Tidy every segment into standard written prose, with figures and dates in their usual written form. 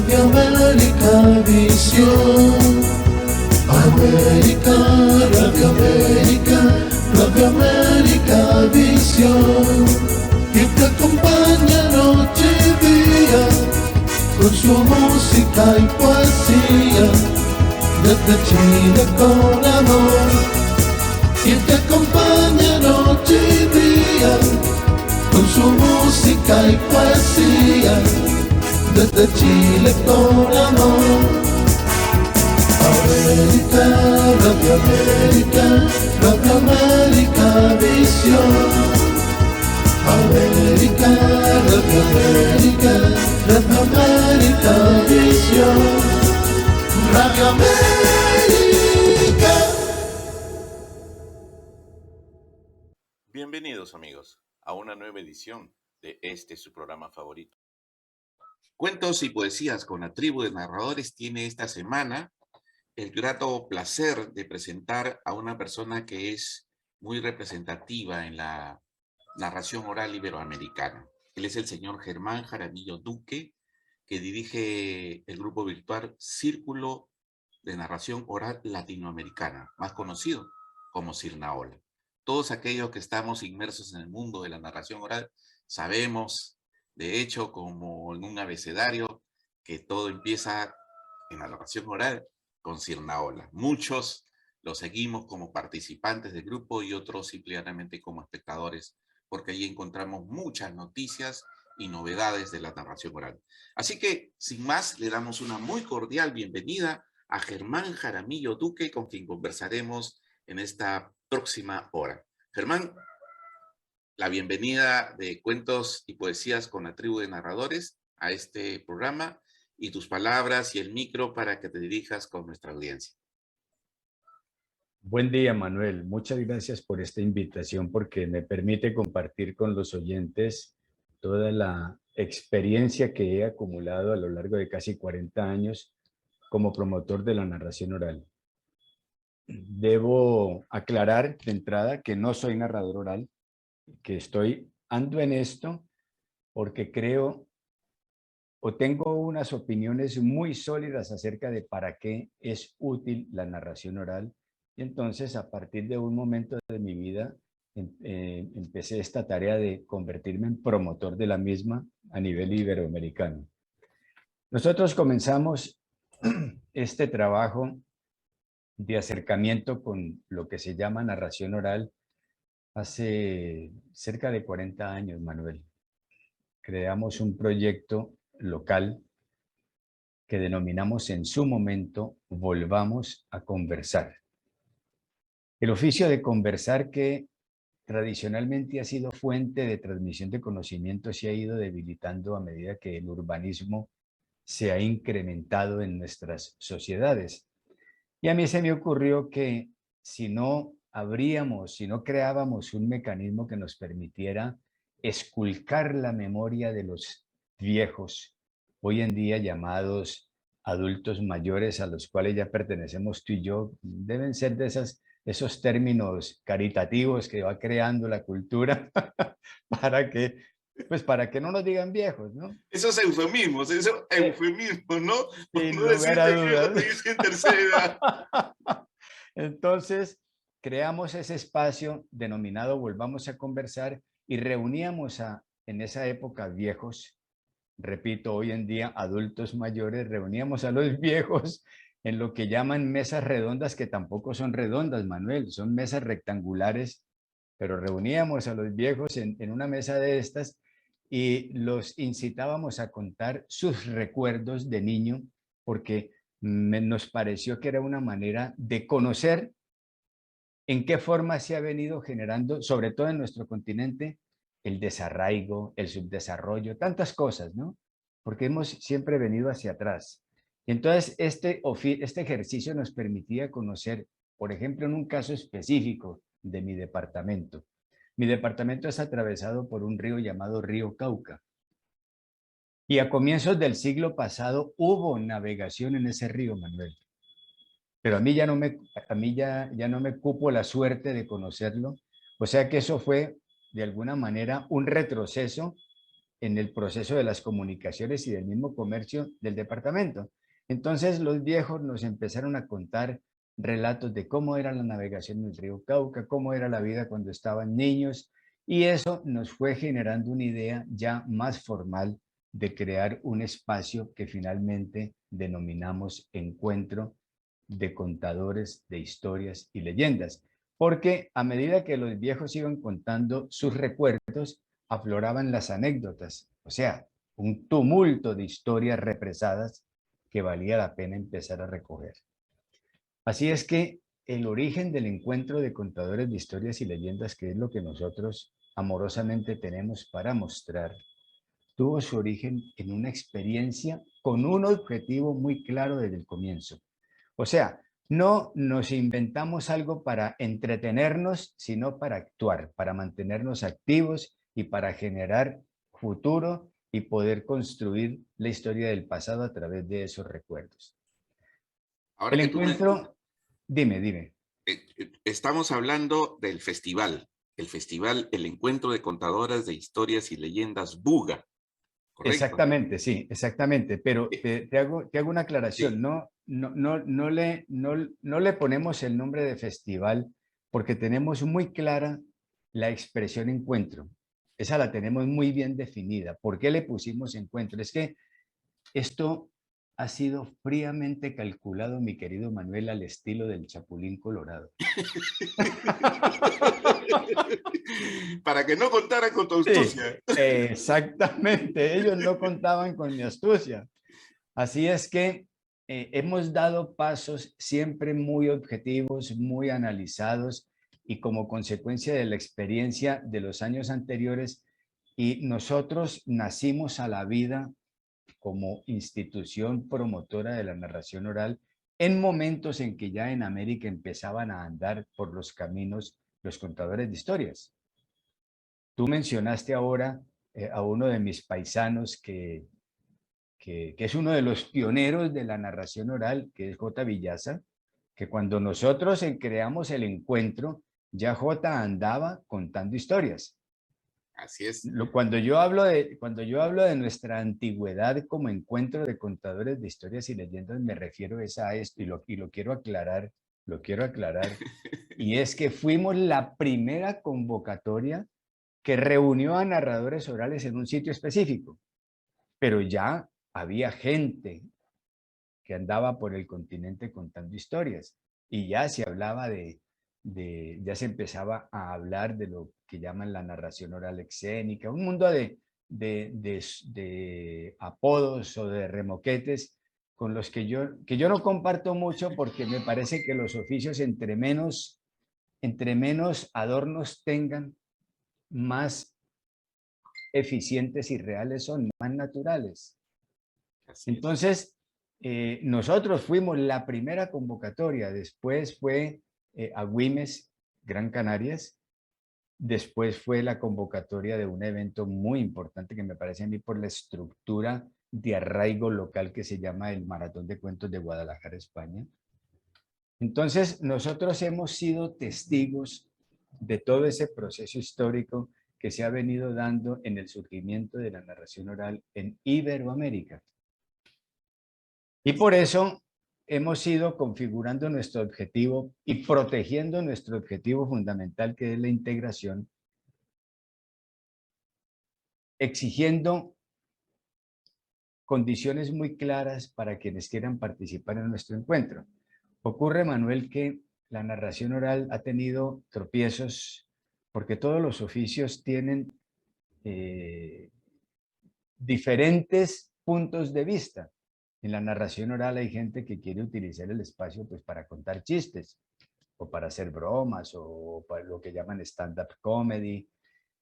Radio América Visión. América, Radio América Visión. Que te acompaña noche y día con su música y poesía. Desde Chile con amor. Que te acompaña noche y día con su música y poesía. Desde Chile con amor. América, Radio América Visión. América, Radio América Visión. Radio América. Bienvenidos amigos a una nueva edición de su programa favorito. Cuentos y poesías con la tribu de narradores tiene esta semana el grato placer de presentar a una persona que es muy representativa en la narración oral iberoamericana. Él es el señor Germán Jaramillo Duque, que dirige el grupo virtual Círculo de Narración Oral Latinoamericana, más conocido como Cirnaola. Todos aquellos que estamos inmersos en el mundo de la narración oral sabemos, de hecho, como en un abecedario, que todo empieza en la narración oral con Cirnaola. Muchos lo seguimos como participantes del grupo y otros simplemente como espectadores, porque allí encontramos muchas noticias y novedades de la narración oral. Así que, sin más, le damos una muy cordial bienvenida a Germán Jaramillo Duque, con quien conversaremos en esta próxima hora. Germán, la bienvenida de Cuentos y Poesías con la tribu de narradores a este programa y tus palabras y el micro para que te dirijas con nuestra audiencia. Buen día, Manuel. Muchas gracias por esta invitación porque me permite compartir con los oyentes toda la experiencia que he acumulado a lo largo de casi 40 años como promotor de la narración oral. Debo aclarar de entrada que no soy narrador oral, que ando en esto porque creo o tengo unas opiniones muy sólidas acerca de para qué es útil la narración oral. Y entonces, a partir de un momento de mi vida, empecé esta tarea de convertirme en promotor de la misma a nivel iberoamericano. Nosotros comenzamos este trabajo de acercamiento con lo que se llama narración oral hace cerca de 40 años, Manuel. Creamos un proyecto local que denominamos en su momento Volvamos a Conversar. El oficio de conversar, que tradicionalmente ha sido fuente de transmisión de conocimiento, se ha ido debilitando a medida que el urbanismo se ha incrementado en nuestras sociedades. Y a mí se me ocurrió que si no creábamos un mecanismo que nos permitiera esculcar la memoria de los viejos, hoy en día llamados adultos mayores, a los cuales ya pertenecemos tú y yo, deben ser de esos términos caritativos que va creando la cultura para que no nos digan viejos, ¿no? Esos eufemismos, ¿no? Sin No decir lugar a viejo, dudas. te dicen tercera. Entonces, creamos ese espacio denominado Volvamos a Conversar y reuníamos en esa época viejos, repito, hoy en día adultos mayores, reuníamos a los viejos en lo que llaman mesas redondas, que tampoco son redondas, Manuel, son mesas rectangulares, pero reuníamos a los viejos en una mesa de estas y los incitábamos a contar sus recuerdos de niño, porque nos pareció que era una manera de conocer en qué forma se ha venido generando, sobre todo en nuestro continente, el desarraigo, el subdesarrollo, tantas cosas, ¿no? Porque hemos siempre venido hacia atrás. Y entonces este ejercicio nos permitía conocer, por ejemplo, en un caso específico de mi departamento. Mi departamento es atravesado por un río llamado Río Cauca. Y a comienzos del siglo pasado hubo navegación en ese río, Manuel. Pero a mí ya no me cupo la suerte de conocerlo. O sea que eso fue, de alguna manera, un retroceso en el proceso de las comunicaciones y del mismo comercio del departamento. Entonces los viejos nos empezaron a contar relatos de cómo era la navegación del río Cauca, cómo era la vida cuando estaban niños, y eso nos fue generando una idea ya más formal de crear un espacio que finalmente denominamos Encuentro de Contadores de Historias y Leyendas, porque a medida que los viejos iban contando sus recuerdos, afloraban las anécdotas, o sea, un tumulto de historias represadas que valía la pena empezar a recoger. Así es que el origen del Encuentro de Contadores de Historias y Leyendas, que es lo que nosotros amorosamente tenemos para mostrar, tuvo su origen en una experiencia con un objetivo muy claro desde el comienzo. O sea, no nos inventamos algo para entretenernos, sino para actuar, para mantenernos activos y para generar futuro y poder construir la historia del pasado a través de esos recuerdos. Ahora El que tú me... encuentro, dime. Estamos hablando del festival, el Encuentro de Contadoras de Historias y Leyendas Buga, ¿correcto? Exactamente, sí, exactamente. Pero te hago una aclaración. Sí. No le ponemos el nombre de festival porque tenemos muy clara la expresión encuentro. Esa la tenemos muy bien definida. ¿Por qué le pusimos encuentro? Es que esto ha sido fríamente calculado, mi querido Manuel, al estilo del Chapulín Colorado. Para que no contaran con tu Sí, astucia. exactamente. Ellos no contaban con mi astucia. Así es que hemos dado pasos siempre muy objetivos, muy analizados y como consecuencia de la experiencia de los años anteriores, y nosotros nacimos a la vida como institución promotora de la narración oral en momentos en que ya en América empezaban a andar por los caminos los contadores de historias. Tú mencionaste ahora a uno de mis paisanos que es uno de los pioneros de la narración oral, que es J. Villaza, que cuando nosotros creamos el encuentro, ya J andaba contando historias. Así es. Cuando yo hablo de nuestra antigüedad como encuentro de contadores de historias y leyendas, me refiero a esto y lo quiero aclarar, y es que fuimos la primera convocatoria que reunió a narradores orales en un sitio específico, pero ya había gente que andaba por el continente contando historias y ya se hablaba ya se empezaba a hablar de lo que llaman la narración oral escénica, un mundo de apodos o de remoquetes con los que yo no comparto mucho porque me parece que los oficios entre menos adornos tengan, más eficientes y reales son, más naturales. Así es. Entonces, nosotros fuimos la primera convocatoria, después fue Agüimes, Gran Canarias, después fue la convocatoria de un evento muy importante que me parece a mí por la estructura de arraigo local que se llama el Maratón de Cuentos de Guadalajara, España. Entonces, nosotros hemos sido testigos de todo ese proceso histórico que se ha venido dando en el surgimiento de la narración oral en Iberoamérica. Y por eso hemos ido configurando nuestro objetivo y protegiendo nuestro objetivo fundamental, que es la integración, exigiendo condiciones muy claras para quienes quieran participar en nuestro encuentro. Ocurre, Manuel, que la narración oral ha tenido tropiezos porque todos los oficios tienen diferentes puntos de vista. En la narración oral hay gente que quiere utilizar el espacio pues para contar chistes o para hacer bromas o para lo que llaman stand-up comedy,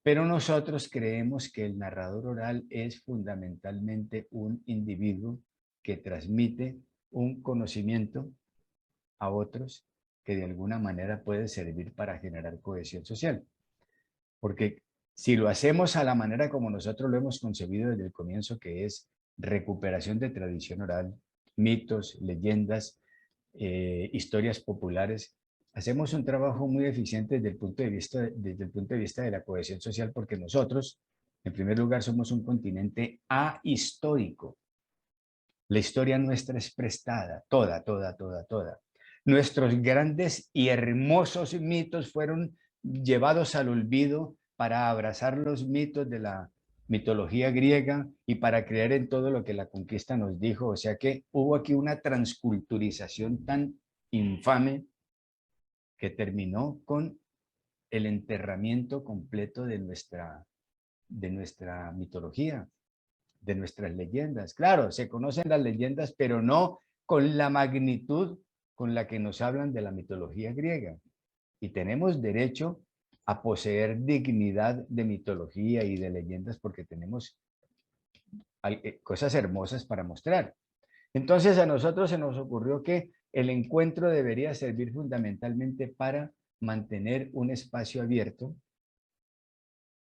pero nosotros creemos que el narrador oral es fundamentalmente un individuo que transmite un conocimiento a otros que de alguna manera puede servir para generar cohesión social. Porque si lo hacemos a la manera como nosotros lo hemos concebido desde el comienzo, que es recuperación de tradición oral, mitos, leyendas, historias populares, hacemos un trabajo muy eficiente desde el punto de vista de la cohesión social, porque nosotros En primer lugar, somos un continente ahistórico. La historia nuestra es prestada, toda, toda, toda, toda. Nuestros grandes y hermosos mitos fueron llevados al olvido para abrazar los mitos de la mitología griega y para creer en todo lo que la conquista nos dijo. O sea que hubo aquí una transculturización tan infame que terminó con el enterramiento completo de nuestra mitología, de nuestras leyendas. Claro, se conocen las leyendas, pero no con la magnitud con la que nos hablan de la mitología griega. Y tenemos derecho a poseer dignidad de mitología y de leyendas porque tenemos cosas hermosas para mostrar. Entonces a nosotros se nos ocurrió que el encuentro debería servir fundamentalmente para mantener un espacio abierto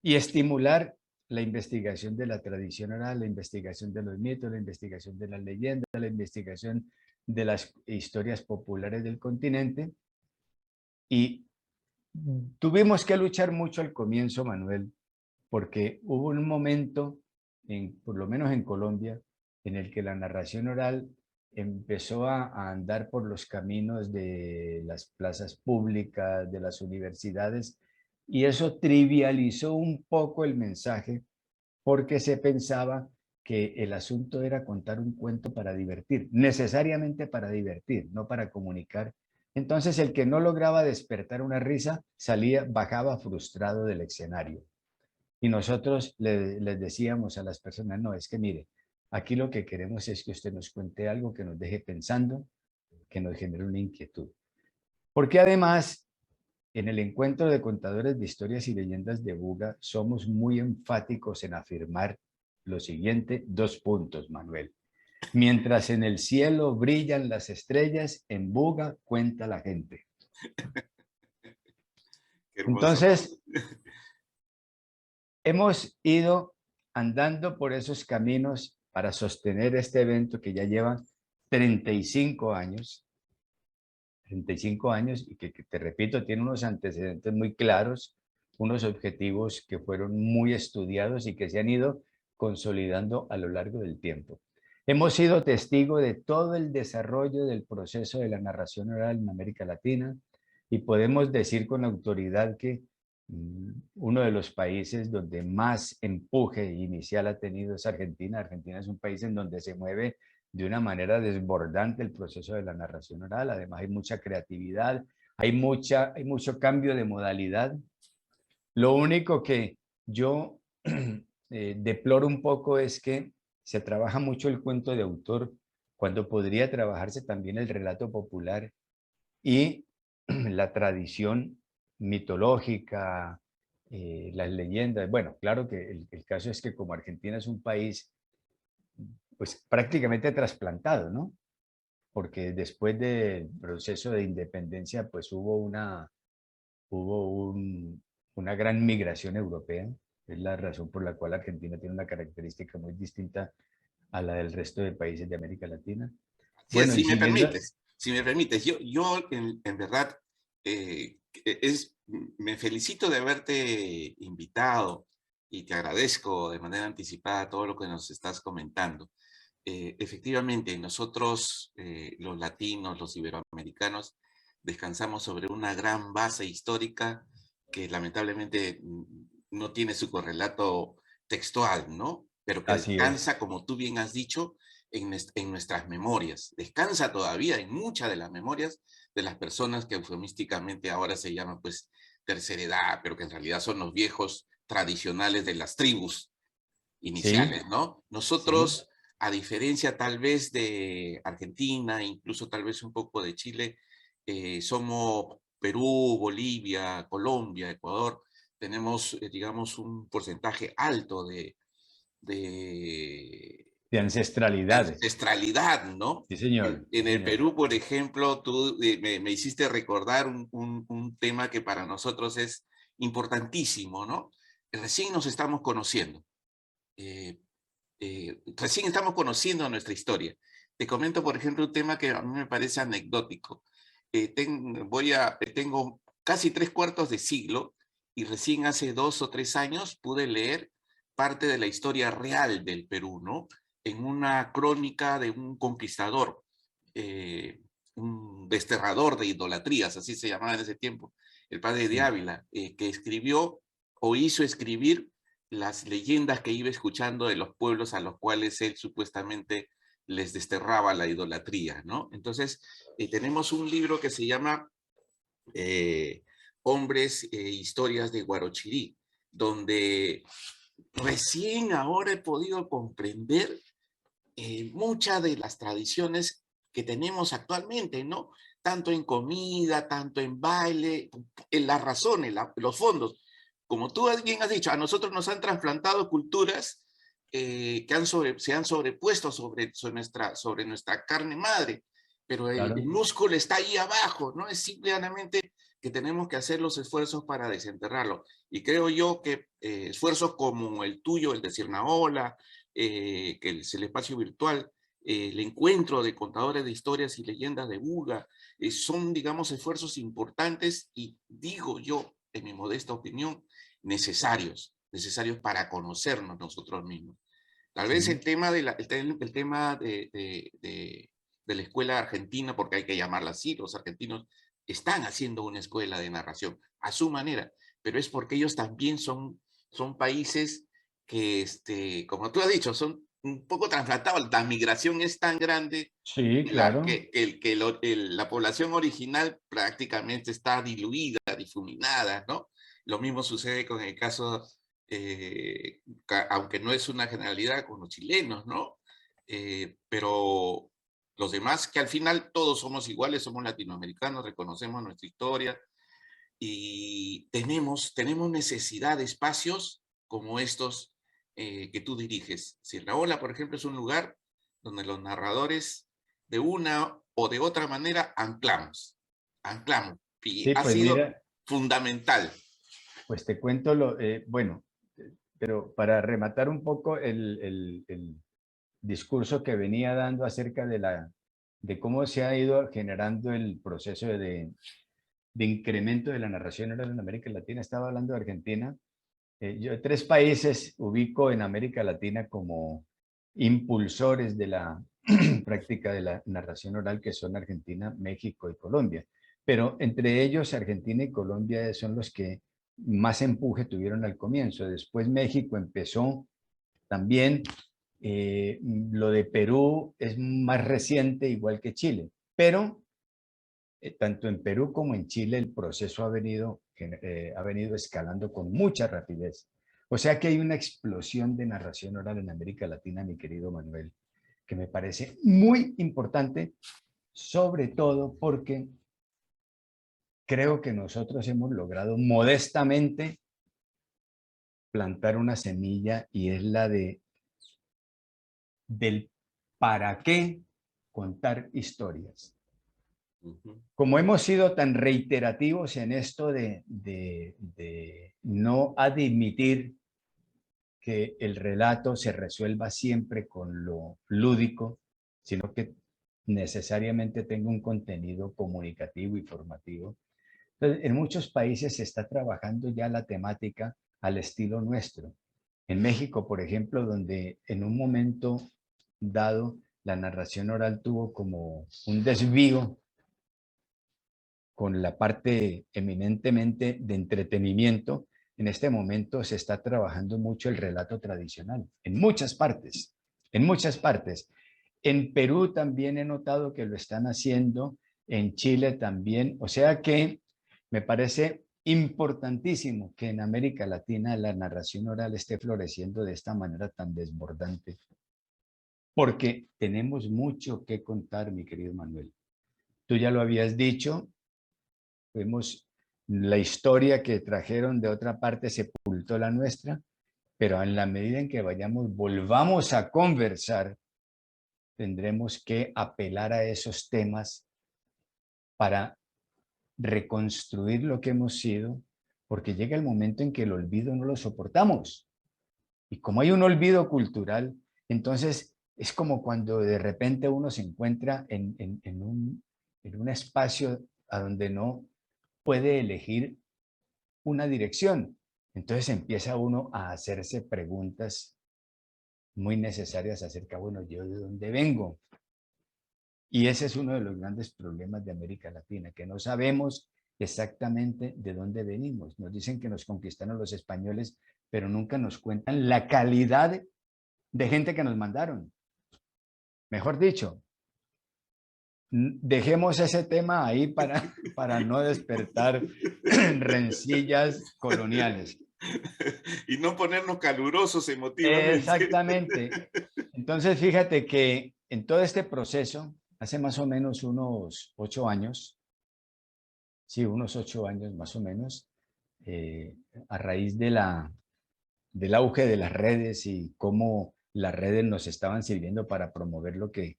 y estimular la investigación de la tradición oral, la investigación de los mitos, la investigación de las leyendas, la investigación de las historias populares del continente. Y tuvimos que luchar mucho al comienzo, Manuel, porque hubo un momento, por lo menos en Colombia, en el que la narración oral empezó a andar por los caminos de las plazas públicas, de las universidades, y eso trivializó un poco el mensaje porque se pensaba que el asunto era contar un cuento para divertir, necesariamente para divertir, no para comunicar. Entonces el que no lograba despertar una risa bajaba frustrado del escenario. Y nosotros les decíamos a las personas, no, es que mire, aquí lo que queremos es que usted nos cuente algo que nos deje pensando, que nos genere una inquietud. Porque además, en el encuentro de contadores de historias y leyendas de Buga, somos muy enfáticos en afirmar lo siguiente, 2 puntos, Manuel. Mientras en el cielo brillan las estrellas, en Buga cuenta la gente. Entonces, hemos ido andando por esos caminos para sostener este evento que ya lleva 35 años. 35 años y que te repito, tiene unos antecedentes muy claros, unos objetivos que fueron muy estudiados y que se han ido consolidando a lo largo del tiempo. Hemos sido testigo de todo el desarrollo del proceso de la narración oral en América Latina y podemos decir con autoridad que uno de los países donde más empuje inicial ha tenido es Argentina. Argentina es un país en donde se mueve de una manera desbordante el proceso de la narración oral. Además hay mucha creatividad, hay mucho cambio de modalidad. Lo único que yo deploro un poco es que se trabaja mucho el cuento de autor cuando podría trabajarse también el relato popular y la tradición mitológica, las leyendas. Bueno, claro que el caso es que como Argentina es un país pues prácticamente trasplantado, ¿no? Porque después del proceso de independencia pues hubo una gran migración europea. Es la razón por la cual Argentina tiene una característica muy distinta a la del resto de países de América Latina. Sí, bueno, si me permites, yo en verdad me felicito de haberte invitado y te agradezco de manera anticipada todo lo que nos estás comentando. Efectivamente, nosotros, los latinos, los iberoamericanos, descansamos sobre una gran base histórica que lamentablemente no tiene su correlato textual, ¿no? Pero que descansa, como tú bien has dicho, en nuestras memorias. Descansa todavía en muchas de las memorias de las personas que eufemísticamente ahora se llaman pues tercera edad, pero que en realidad son los viejos tradicionales de las tribus iniciales, ¿no? Nosotros, a diferencia tal vez de Argentina, incluso tal vez un poco de Chile, somos Perú, Bolivia, Colombia, Ecuador, tenemos, digamos, un porcentaje alto de ancestralidad. Ancestralidad, ¿no? Sí, señor. En el Perú, por ejemplo, tú me hiciste recordar un tema que para nosotros es importantísimo, ¿no? Recién nos estamos conociendo. Recién estamos conociendo nuestra historia. Te comento, por ejemplo, un tema que a mí me parece anecdótico. Tengo casi 3/4 de siglo y recién hace 2 o 3 años pude leer parte de la historia real del Perú, ¿no? En una crónica de un conquistador, un desterrador de idolatrías, así se llamaba en ese tiempo, el padre de Ávila, que escribió o hizo escribir las leyendas que iba escuchando de los pueblos a los cuales él supuestamente les desterraba la idolatría, ¿no? Entonces, tenemos un libro que se llama Hombres e Historias de Guarochirí, donde recién ahora he podido comprender muchas de las tradiciones que tenemos actualmente, ¿no? Tanto en comida, tanto en baile, en las razones, los fondos. Como tú bien has dicho, a nosotros nos han trasplantado culturas que se han sobrepuesto sobre nuestra carne madre, pero el Claro. músculo está ahí abajo, ¿no? Es simplemente que tenemos que hacer los esfuerzos para desenterrarlo. Y creo yo que esfuerzos como el tuyo, el de Cirnaola, que es el espacio virtual, el encuentro de contadores de historias y leyendas de Buga, son, digamos, esfuerzos importantes y digo yo, en mi modesta opinión, necesarios para conocernos nosotros mismos. Tal vez el Sí. tema el tema de la escuela argentina, porque hay que llamarla así, los argentinos están haciendo una escuela de narración a su manera, pero es porque ellos también son países que, como tú has dicho, son un poco trasplantados. La migración es tan grande Sí, que claro. la población original prácticamente está diluida, difuminada, ¿no? Lo mismo sucede con el caso, aunque no es una generalidad, con los chilenos, ¿no? Pero los demás, que al final todos somos iguales, somos latinoamericanos, reconocemos nuestra historia y tenemos necesidad de espacios como estos que tú diriges. Sierra Ola, por ejemplo, es un lugar donde los narradores de una o de otra manera anclamos, y Sí, ha pues sido mira, fundamental. pues te cuento bueno, pero para rematar un poco el discurso que venía dando acerca de cómo se ha ido generando el proceso de incremento de la narración oral en América Latina. Estaba hablando de Argentina. Yo 3 países ubico en América Latina como impulsores de la práctica de la narración oral, que son Argentina, México y Colombia. Pero entre ellos, Argentina y Colombia son los que más empuje tuvieron al comienzo. Después México empezó también. Lo de Perú es más reciente, igual que Chile. Pero tanto en Perú como en Chile el proceso ha venido escalando con mucha rapidez. O sea que hay una explosión de narración oral en América Latina, mi querido Manuel, que me parece muy importante, sobre todo porque creo que nosotros hemos logrado modestamente plantar una semilla y es la del para qué contar historias. Como hemos sido tan reiterativos en esto de no admitir que el relato se resuelva siempre con lo lúdico, sino que necesariamente tenga un contenido comunicativo y formativo. Entonces, en muchos países se está trabajando ya la temática al estilo nuestro. En México, por ejemplo, donde en un momento dado la narración oral tuvo como un desvío con la parte eminentemente de entretenimiento, en este momento se está trabajando mucho el relato tradicional, en muchas partes, en muchas partes. En Perú también he notado que lo están haciendo, en Chile también, o sea que me parece importantísimo que en América Latina la narración oral esté floreciendo de esta manera tan desbordante, porque tenemos mucho que contar, mi querido Manuel. Tú ya lo habías dicho, vemos la historia que trajeron de otra parte, sepultó la nuestra, pero en la medida en que volvamos a conversar, tendremos que apelar a esos temas para reconstruir lo que hemos sido, porque llega el momento en que el olvido no lo soportamos. Y como hay un olvido cultural, entonces es como cuando de repente uno se encuentra en un espacio a donde no puede elegir una dirección. Entonces empieza uno a hacerse preguntas muy necesarias acerca, bueno, ¿yo de dónde vengo? Y ese es uno de los grandes problemas de América Latina, que no sabemos exactamente de dónde venimos. Nos dicen que nos conquistaron los españoles, pero nunca nos cuentan la calidad de gente que nos mandaron. Mejor dicho, dejemos ese tema ahí para no despertar rencillas coloniales. Y no ponernos calurosos emotivamente. Exactamente. Entonces, fíjate que en todo este proceso, hace más o menos unos 8 años, sí, unos 8 años más o menos, a raíz del auge de las redes y cómo las redes nos estaban sirviendo para promover lo que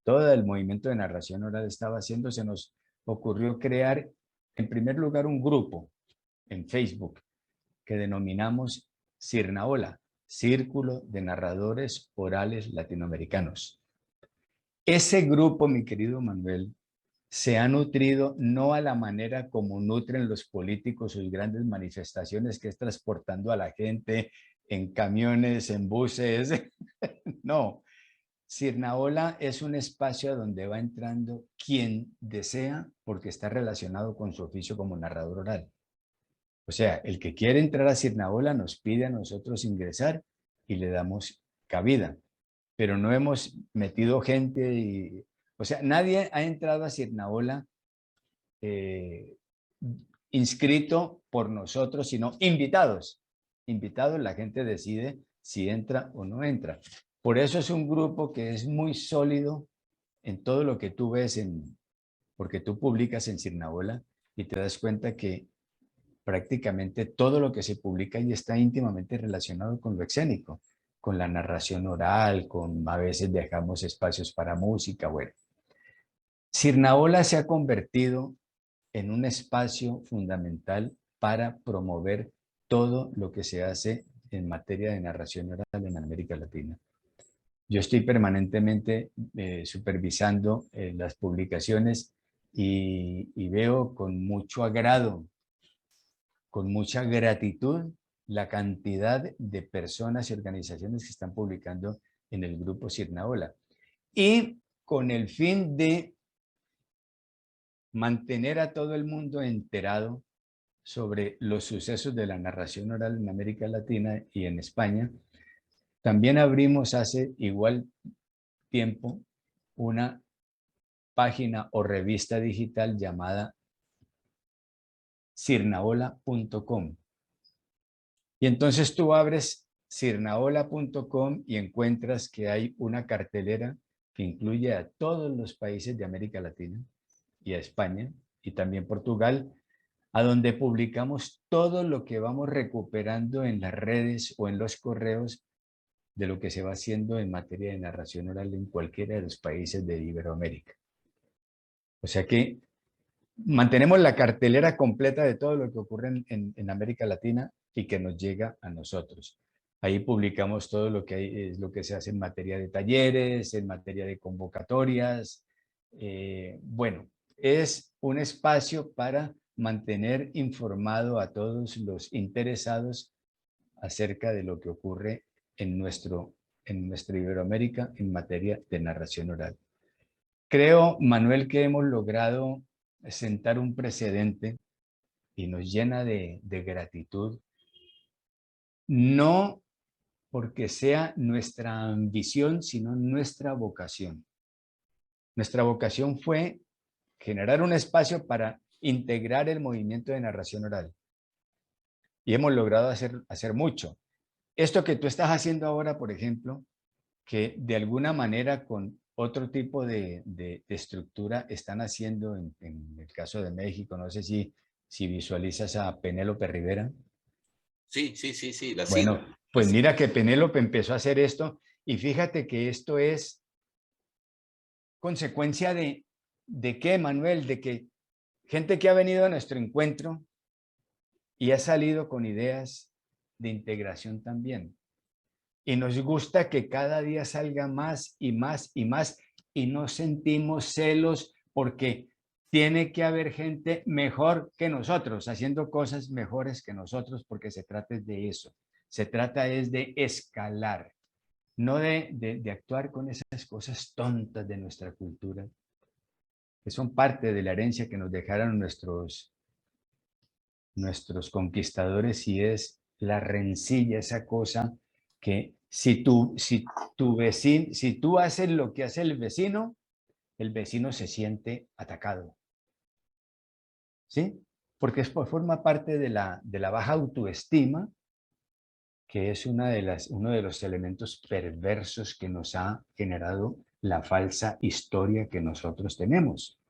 todo el movimiento de narración oral estaba haciendo, se nos ocurrió crear, en primer lugar, un grupo en Facebook que denominamos Sirnaola, Círculo de Narradores Orales Latinoamericanos. Ese grupo, mi querido Manuel, se ha nutrido no a la manera como nutren los políticos sus grandes manifestaciones, que es transportando a la gente en camiones, en buses. No, Sirnaola es un espacio donde va entrando quien desea porque está relacionado con su oficio como narrador oral. O sea, el que quiere entrar a Sirnaola nos pide a nosotros ingresar y le damos cabida. Pero no hemos metido gente y, o sea, nadie ha entrado a Sirnaola inscrito por nosotros, sino invitados. Invitados, la gente decide si entra o no entra. Por eso es un grupo que es muy sólido en todo lo que tú ves, porque tú publicas en Sirnaola y te das cuenta que prácticamente todo lo que se publica y está íntimamente relacionado con lo escénico, con la narración oral, a veces dejamos espacios para música, bueno. Sirnaola se ha convertido en un espacio fundamental para promover todo lo que se hace en materia de narración oral en América Latina. Yo estoy permanentemente supervisando las publicaciones y veo con mucho agrado, con mucha gratitud, la cantidad de personas y organizaciones que están publicando en el grupo Sirnaola. Y con el fin de mantener a todo el mundo enterado sobre los sucesos de la narración oral en América Latina y en España, también abrimos hace igual tiempo una página o revista digital llamada sirnaola.com. Y entonces tú abres sirnaola.com y encuentras que hay una cartelera que incluye a todos los países de América Latina y a España y también Portugal, a donde publicamos todo lo que vamos recuperando en las redes o en los correos de lo que se va haciendo en materia de narración oral en cualquiera de los países de Iberoamérica. O sea que mantenemos la cartelera completa de todo lo que ocurre en América Latina y que nos llega a nosotros. Ahí publicamos todo lo que es lo que se hace en materia de talleres, en materia de convocatorias. Bueno, es un espacio para mantener informado a todos los interesados acerca de lo que ocurre en nuestra Iberoamérica en materia de narración oral. Creo, Manuel, que hemos logrado sentar un precedente y nos llena de gratitud, no porque sea nuestra ambición, sino nuestra vocación. Nuestra vocación fue generar un espacio para integrar el movimiento de narración oral. Y hemos logrado hacer mucho. Esto que tú estás haciendo ahora, por ejemplo, que de alguna manera con otro tipo de estructura están haciendo en el caso de México, no sé si visualizas a Penélope Rivera. Sí, la sigo. Bueno, pues mira que Penélope empezó a hacer esto y fíjate que esto es consecuencia ¿de qué, Manuel? De que gente que ha venido a nuestro encuentro y ha salido con ideas de integración también. Y nos gusta que cada día salga más y más y más y no sentimos celos porque tiene que haber gente mejor que nosotros, haciendo cosas mejores que nosotros, porque se trata de eso. Se trata es de escalar, no de actuar con esas cosas tontas de nuestra cultura, que son parte de la herencia que nos dejaron nuestros conquistadores, y es la rencilla, esa cosa que si tú haces lo que hace el vecino se siente atacado, ¿sí? Porque forma parte de la baja autoestima, que es uno de los elementos perversos que nos ha generado la falsa historia que nosotros tenemos.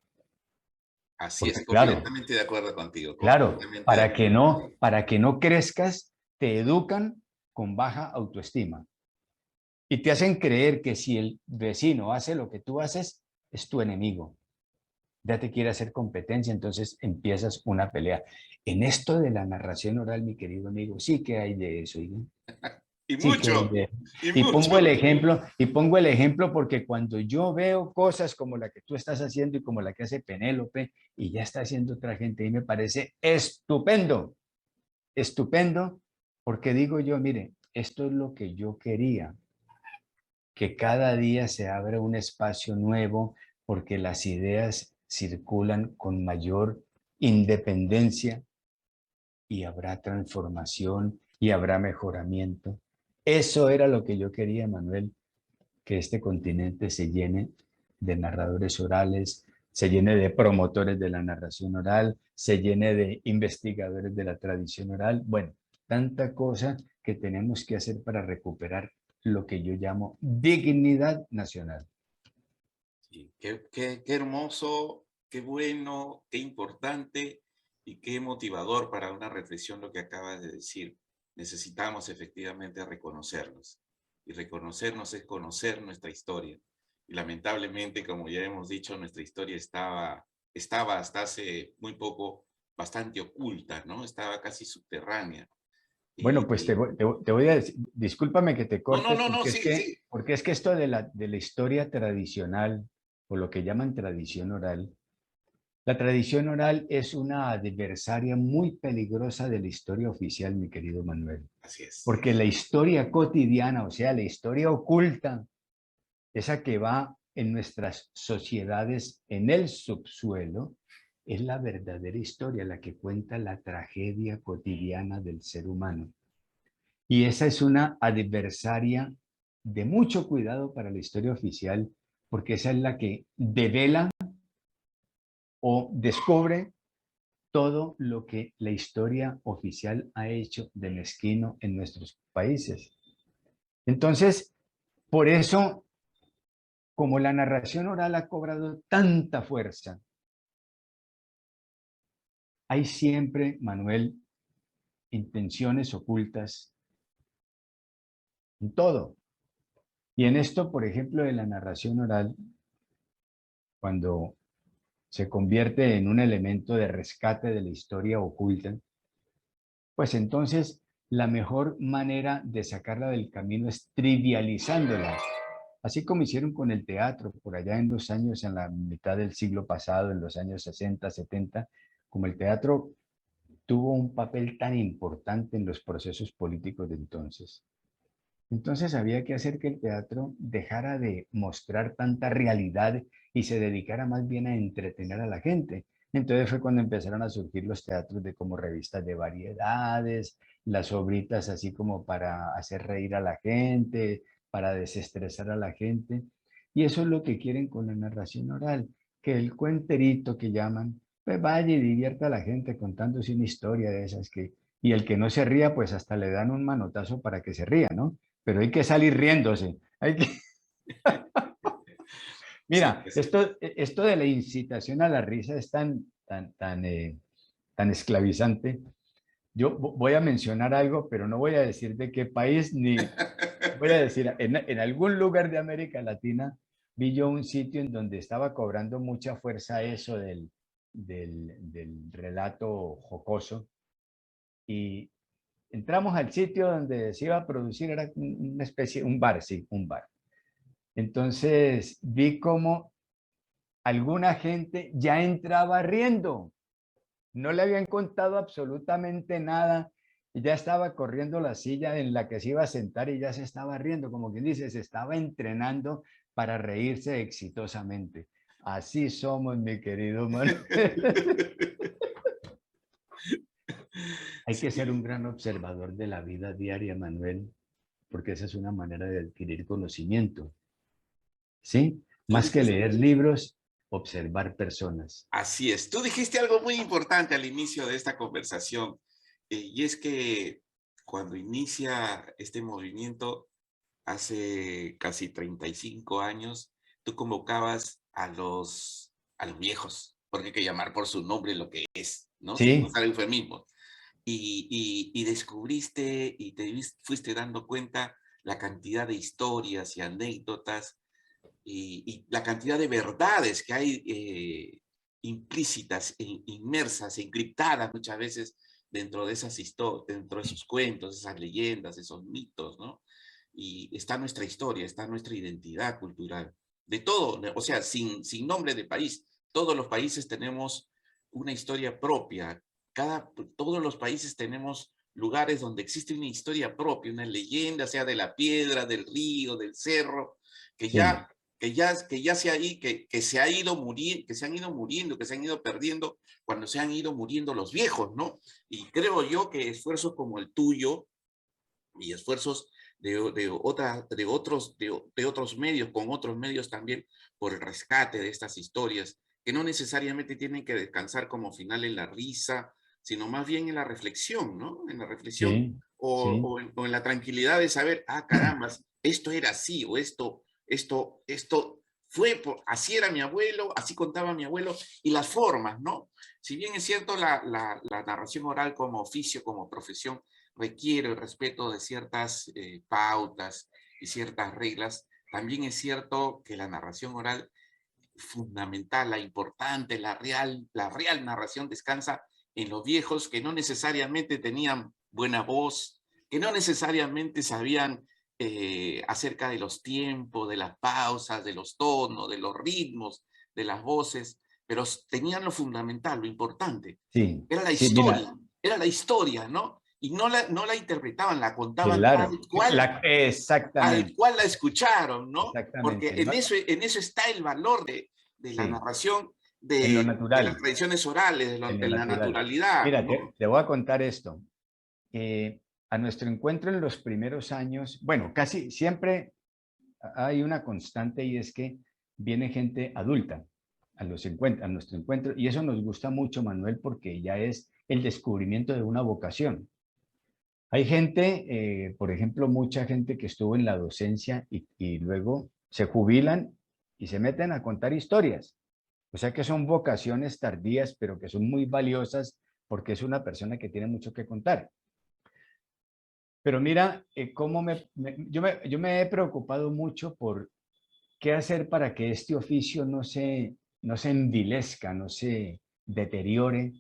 Así es, Porque claro, completamente de acuerdo contigo, claro, completamente de acuerdo contigo. para que no crezcas, te educan con baja autoestima y te hacen creer que si el vecino hace lo que tú haces, es tu enemigo. Ya te quiere hacer competencia, entonces empiezas una pelea. En esto de la narración oral, mi querido amigo, sí que hay de eso, ¿sí? Y Sí que hay mucho, de... y Y mucho. pongo el ejemplo porque cuando yo veo cosas como la que tú estás haciendo y como la que hace Penélope y ya está haciendo otra gente, y me parece estupendo, estupendo, porque digo yo, mire, esto es lo que yo quería, que cada día se abra un espacio nuevo porque las ideas circulan con mayor independencia y habrá transformación y habrá mejoramiento. Eso era lo que yo quería, Manuel, que este continente se llene de narradores orales, se llene de promotores de la narración oral, se llene de investigadores de la tradición oral. Bueno, tanta cosa que tenemos que hacer para recuperar lo que yo llamo dignidad nacional. Sí, qué hermoso, qué bueno, qué importante y qué motivador para una reflexión lo que acabas de decir. Necesitamos efectivamente reconocernos. Y reconocernos es conocer nuestra historia. Y lamentablemente, como ya hemos dicho, nuestra historia estaba hasta hace muy poco bastante oculta, ¿no? Estaba casi subterránea. Bueno, pues Y te voy a decir, discúlpame que te no, no, corte, no, no, sí, sí. porque es que esto de la historia tradicional, o lo que llaman tradición oral, la tradición oral es una adversaria muy peligrosa de la historia oficial, mi querido Manuel, Así es. porque la historia cotidiana, o sea, la historia oculta, esa que va en nuestras sociedades en el subsuelo, es la verdadera historia, la que cuenta la tragedia cotidiana del ser humano. Y esa es una adversaria de mucho cuidado para la historia oficial, porque esa es la que devela o descubre todo lo que la historia oficial ha hecho de mezquino en nuestros países. Entonces, por eso, como la narración oral ha cobrado tanta fuerza, hay siempre, Manuel, intenciones ocultas en todo. Y en esto, por ejemplo, de la narración oral, cuando se convierte en un elemento de rescate de la historia oculta, pues entonces la mejor manera de sacarla del camino es trivializándola. Así como hicieron con el teatro por allá en los años, en la mitad del siglo pasado, en los años 60, 70, como el teatro tuvo un papel tan importante en los procesos políticos de entonces. Entonces había que hacer que el teatro dejara de mostrar tanta realidad y se dedicara más bien a entretener a la gente. Entonces fue cuando empezaron a surgir los teatros de como revistas de variedades, las obritas así como para hacer reír a la gente, para desestresar a la gente. Y eso es lo que quieren con la narración oral, que el cuenterito que llaman, pues vaya y divierta a la gente contándose una historia de esas que, y el que no se ría, pues hasta le dan un manotazo para que se ría, ¿no? Pero hay que salir riéndose. Hay que... Sí, Mira, pues, esto de la incitación a la risa es tan esclavizante. Yo voy a mencionar algo, pero no voy a decir de qué país, ni voy a decir, en algún lugar de América Latina vi yo un sitio en donde estaba cobrando mucha fuerza eso del relato jocoso, y entramos al sitio donde se iba a producir, era una especie, un bar, sí, un bar. Entonces vi cómo alguna gente ya entraba riendo. No le habían contado absolutamente nada y ya estaba corriendo la silla en la que se iba a sentar y ya se estaba riendo, como quien dice, se estaba entrenando para reírse exitosamente. Así somos, mi querido Manuel. Hay que ser un Sí, gran observador de la vida diaria, Manuel, porque esa es una manera de adquirir conocimiento, ¿sí? tú Más que dijiste, leer libros, observar personas. así es, tú dijiste algo muy importante al inicio de esta conversación, y es que cuando inicia este movimiento, hace casi 35 años, tú convocabas a los viejos, porque hay que llamar por su nombre lo que es, ¿no? Sin Sí, usar eufemismos. Y descubriste y fuiste dando cuenta la cantidad de historias y anécdotas y la cantidad de verdades que hay implícitas, inmersas, encriptadas muchas veces dentro de esas historias, dentro de esos cuentos, esas leyendas, esos mitos, ¿no? Y está nuestra historia, está nuestra identidad cultural. De todo, o sea, sin nombre de país. Todos los países tenemos una historia propia. Todos los países tenemos lugares donde existe una historia propia, una leyenda, sea de la piedra, del río, del cerro, que sí, ya que se ha ido, que se ha ido muriendo, que se han ido muriendo, que se han ido perdiendo cuando se han ido muriendo los viejos, ¿no? Y creo yo que esfuerzos como el tuyo y esfuerzos de otros medios, con otros medios también, por el rescate de estas historias, que no necesariamente tienen que descansar como final en la risa, sino más bien en la reflexión, ¿no? En la reflexión sí, sí. o en la tranquilidad de saber, ah, caramba, esto era así, o esto fue, así era mi abuelo, así contaba mi abuelo, y las formas, ¿no? Si bien es cierto la narración oral como oficio, como profesión, requiere el respeto de ciertas pautas y ciertas reglas, también es cierto que la narración oral fundamental, la importante, la real narración descansa en los viejos que no necesariamente tenían buena voz, que no necesariamente sabían acerca de los tiempos, de las pausas, de los tonos, de los ritmos, de las voces, pero tenían lo fundamental, lo importante. Sí, Era la sí, mira, historia, era la historia, ¿no? Y no la interpretaban, la contaban claro, exactamente, tal cual la escucharon, ¿no? Porque exactamente, ¿no? en eso está el valor de la Sí, narración, en lo de las natural, tradiciones orales, en lo de la natural. naturalidad, Mira, ¿no? te voy a contar esto. A nuestro encuentro en los primeros años, bueno, casi siempre hay una constante y es que viene gente adulta a nuestro encuentro y eso nos gusta mucho, Manuel, porque ya es el descubrimiento de una vocación. Hay gente, por ejemplo, mucha gente que estuvo en la docencia y luego se jubilan y se meten a contar historias. O sea que son vocaciones tardías, pero que son muy valiosas porque es una persona que tiene mucho que contar. Pero mira, yo me he preocupado mucho por qué hacer para que este oficio no se envilezca, no se deteriore,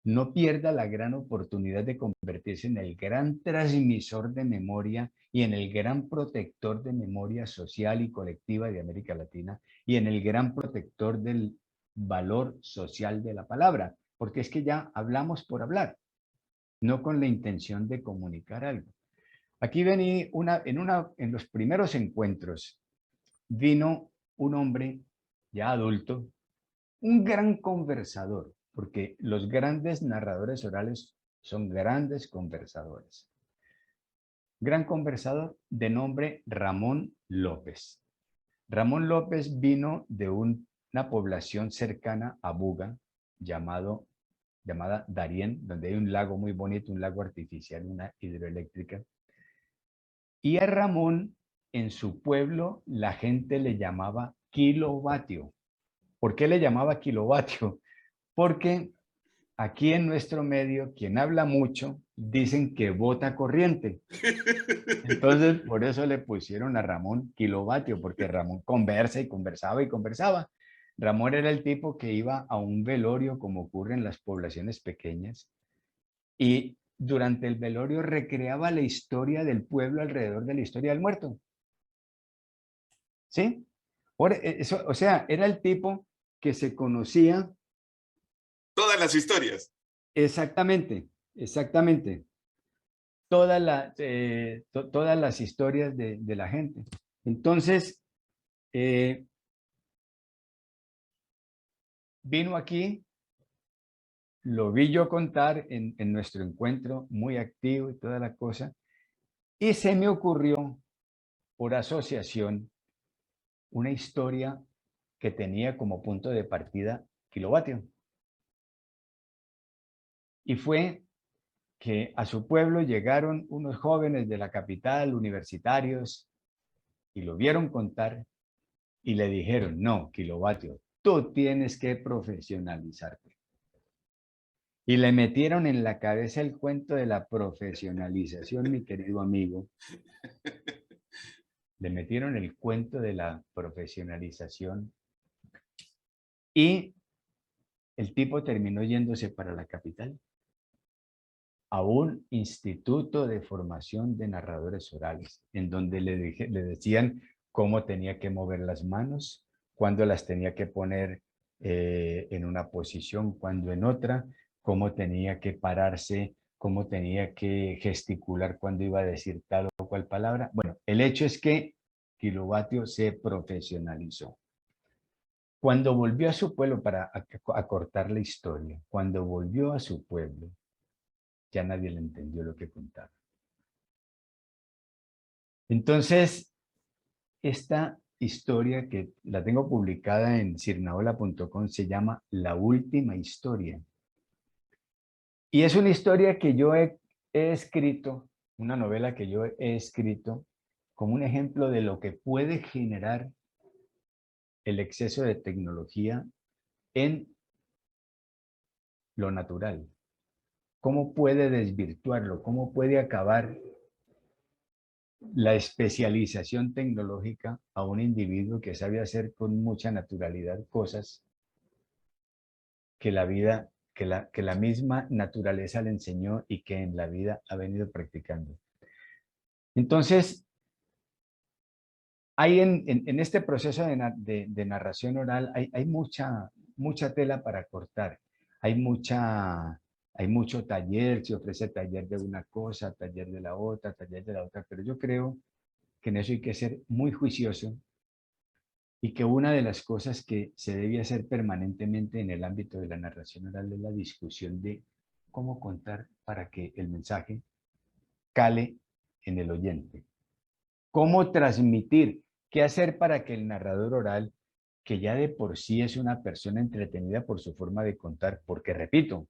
no pierda la gran oportunidad de convertirse en el gran transmisor de memoria y en el gran protector de memoria social y colectiva de América Latina y en el gran protector del valor social de la palabra, porque es que ya hablamos por hablar, no con la intención de comunicar algo. Aquí vení en los primeros encuentros, vino un hombre ya adulto, un gran conversador, porque los grandes narradores orales son grandes conversadores. Gran conversador de nombre Ramón López. Ramón López vino de una población cercana a Buga llamada Darién, donde hay un lago muy bonito, un lago artificial, una hidroeléctrica. Y a Ramón, en su pueblo, la gente le llamaba kilovatio. ¿Por qué le llamaba kilovatio? Porque aquí en nuestro medio, quien habla mucho, dicen que bota corriente. Entonces, por eso le pusieron a Ramón kilovatio, porque Ramón conversa y conversaba y conversaba. Ramón era el tipo que iba a un velorio, como ocurre en las poblaciones pequeñas, y durante el velorio recreaba la historia del pueblo alrededor de la historia del muerto. ¿Sí? O sea, era el tipo que se conocía Todas las historias. exactamente, exactamente, todas las historias de la gente. Entonces, vino aquí, lo vi yo contar en nuestro encuentro, muy activo y toda la cosa, y se me ocurrió, por asociación, una historia que tenía como punto de partida Kilovatio. Y fue que a su pueblo llegaron unos jóvenes de la capital, universitarios, y lo vieron contar y le dijeron, no, Kilovatio, tú tienes que profesionalizarte. Y le metieron en la cabeza el cuento de la profesionalización, mi querido amigo. Le metieron el cuento de la profesionalización y el tipo terminó yéndose para la capital, a un instituto de formación de narradores orales, en donde le decían cómo tenía que mover las manos, cuándo las tenía que poner en una posición, cuándo en otra, cómo tenía que pararse, cómo tenía que gesticular cuando iba a decir tal o cual palabra. Bueno, el hecho es que Kilovatio se profesionalizó. Cuando volvió a su pueblo, para acortar la historia, cuando volvió a su pueblo, ya nadie le entendió lo que contaba. Entonces, esta historia que la tengo publicada en sirnaola.com se llama La Última Historia. Y es una historia que yo he escrito, una novela que yo he escrito como un ejemplo de lo que puede generar el exceso de tecnología en lo natural. ¿Cómo puede desvirtuarlo? ¿Cómo puede acabar la especialización tecnológica a un individuo que sabe hacer con mucha naturalidad cosas que la vida, que la misma naturaleza le enseñó y que en la vida ha venido practicando? Entonces, hay en este proceso de narración oral hay mucha tela para cortar. Hay mucho taller, se ofrece taller de una cosa, taller de la otra, pero yo creo que en eso hay que ser muy juicioso y que una de las cosas que se debe hacer permanentemente en el ámbito de la narración oral es la discusión de cómo contar para que el mensaje cale en el oyente. Cómo transmitir, qué hacer para que el narrador oral, que ya de por sí es una persona entretenida por su forma de contar, porque repito,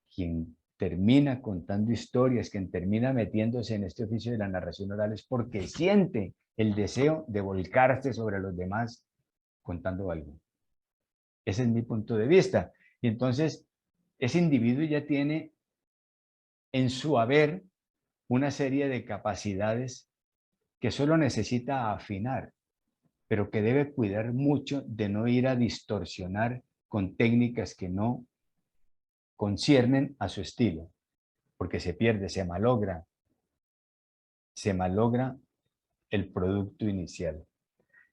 quien termina contando historias, quien termina metiéndose en este oficio de la narración oral es porque siente el deseo de volcarse sobre los demás contando algo. Ese es mi punto de vista. Y entonces, ese individuo ya tiene en su haber una serie de capacidades que solo necesita afinar, pero que debe cuidar mucho de no ir a distorsionar con técnicas que no conciernen a su estilo, porque se pierde, se malogra el producto inicial.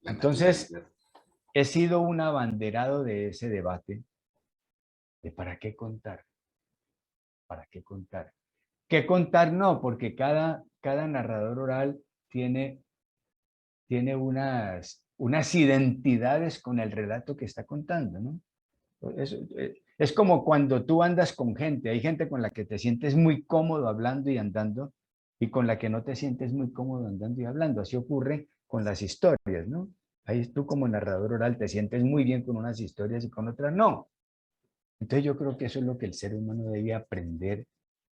La Entonces, naturalidad. he sido un abanderado de ese debate de para qué contar, para qué contar. ¿Qué contar? No, porque cada narrador oral tiene unas identidades con el relato que está contando, ¿no? Es como cuando tú andas con gente, hay gente con la que te sientes muy cómodo hablando y andando y con la que no te sientes muy cómodo andando y hablando. Así ocurre con las historias, ¿no? Ahí tú como narrador oral te sientes muy bien con unas historias y con otras no. Entonces yo creo que eso es lo que el ser humano debe aprender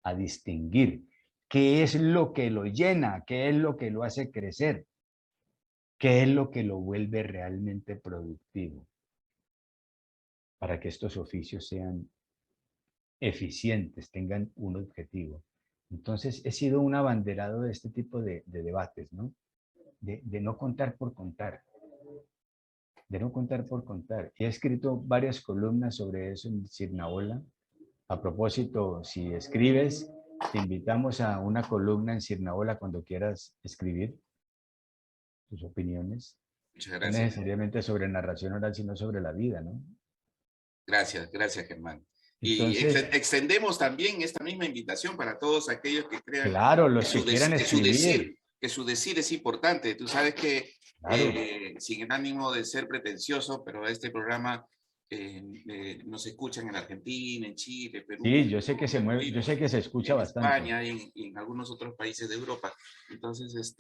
a distinguir. ¿Qué es lo que lo llena? ¿Qué es lo que lo hace crecer? ¿Qué es lo que lo vuelve realmente productivo? Para que estos oficios sean eficientes, tengan un objetivo. Entonces, he sido un abanderado de este tipo de debates, ¿no? De no contar por contar, de no contar por contar. He escrito varias columnas sobre eso en Sirnaola. A propósito, si escribes, te invitamos a una columna en Sirnaola cuando quieras escribir tus opiniones. Muchas No gracias. necesariamente sobre narración oral, sino sobre la vida, ¿no? Gracias, gracias, Germán. Y Entonces, extendemos también esta misma invitación para todos aquellos que crean claro, que los que quieran escribir, que su decir es importante. Tú sabes que, claro. sin el ánimo de ser pretencioso, pero este programa nos escuchan en Argentina, en Chile, Perú, Sí, yo sé que se mueve, yo sé que se escucha en bastante. España y en algunos otros países de Europa. Entonces,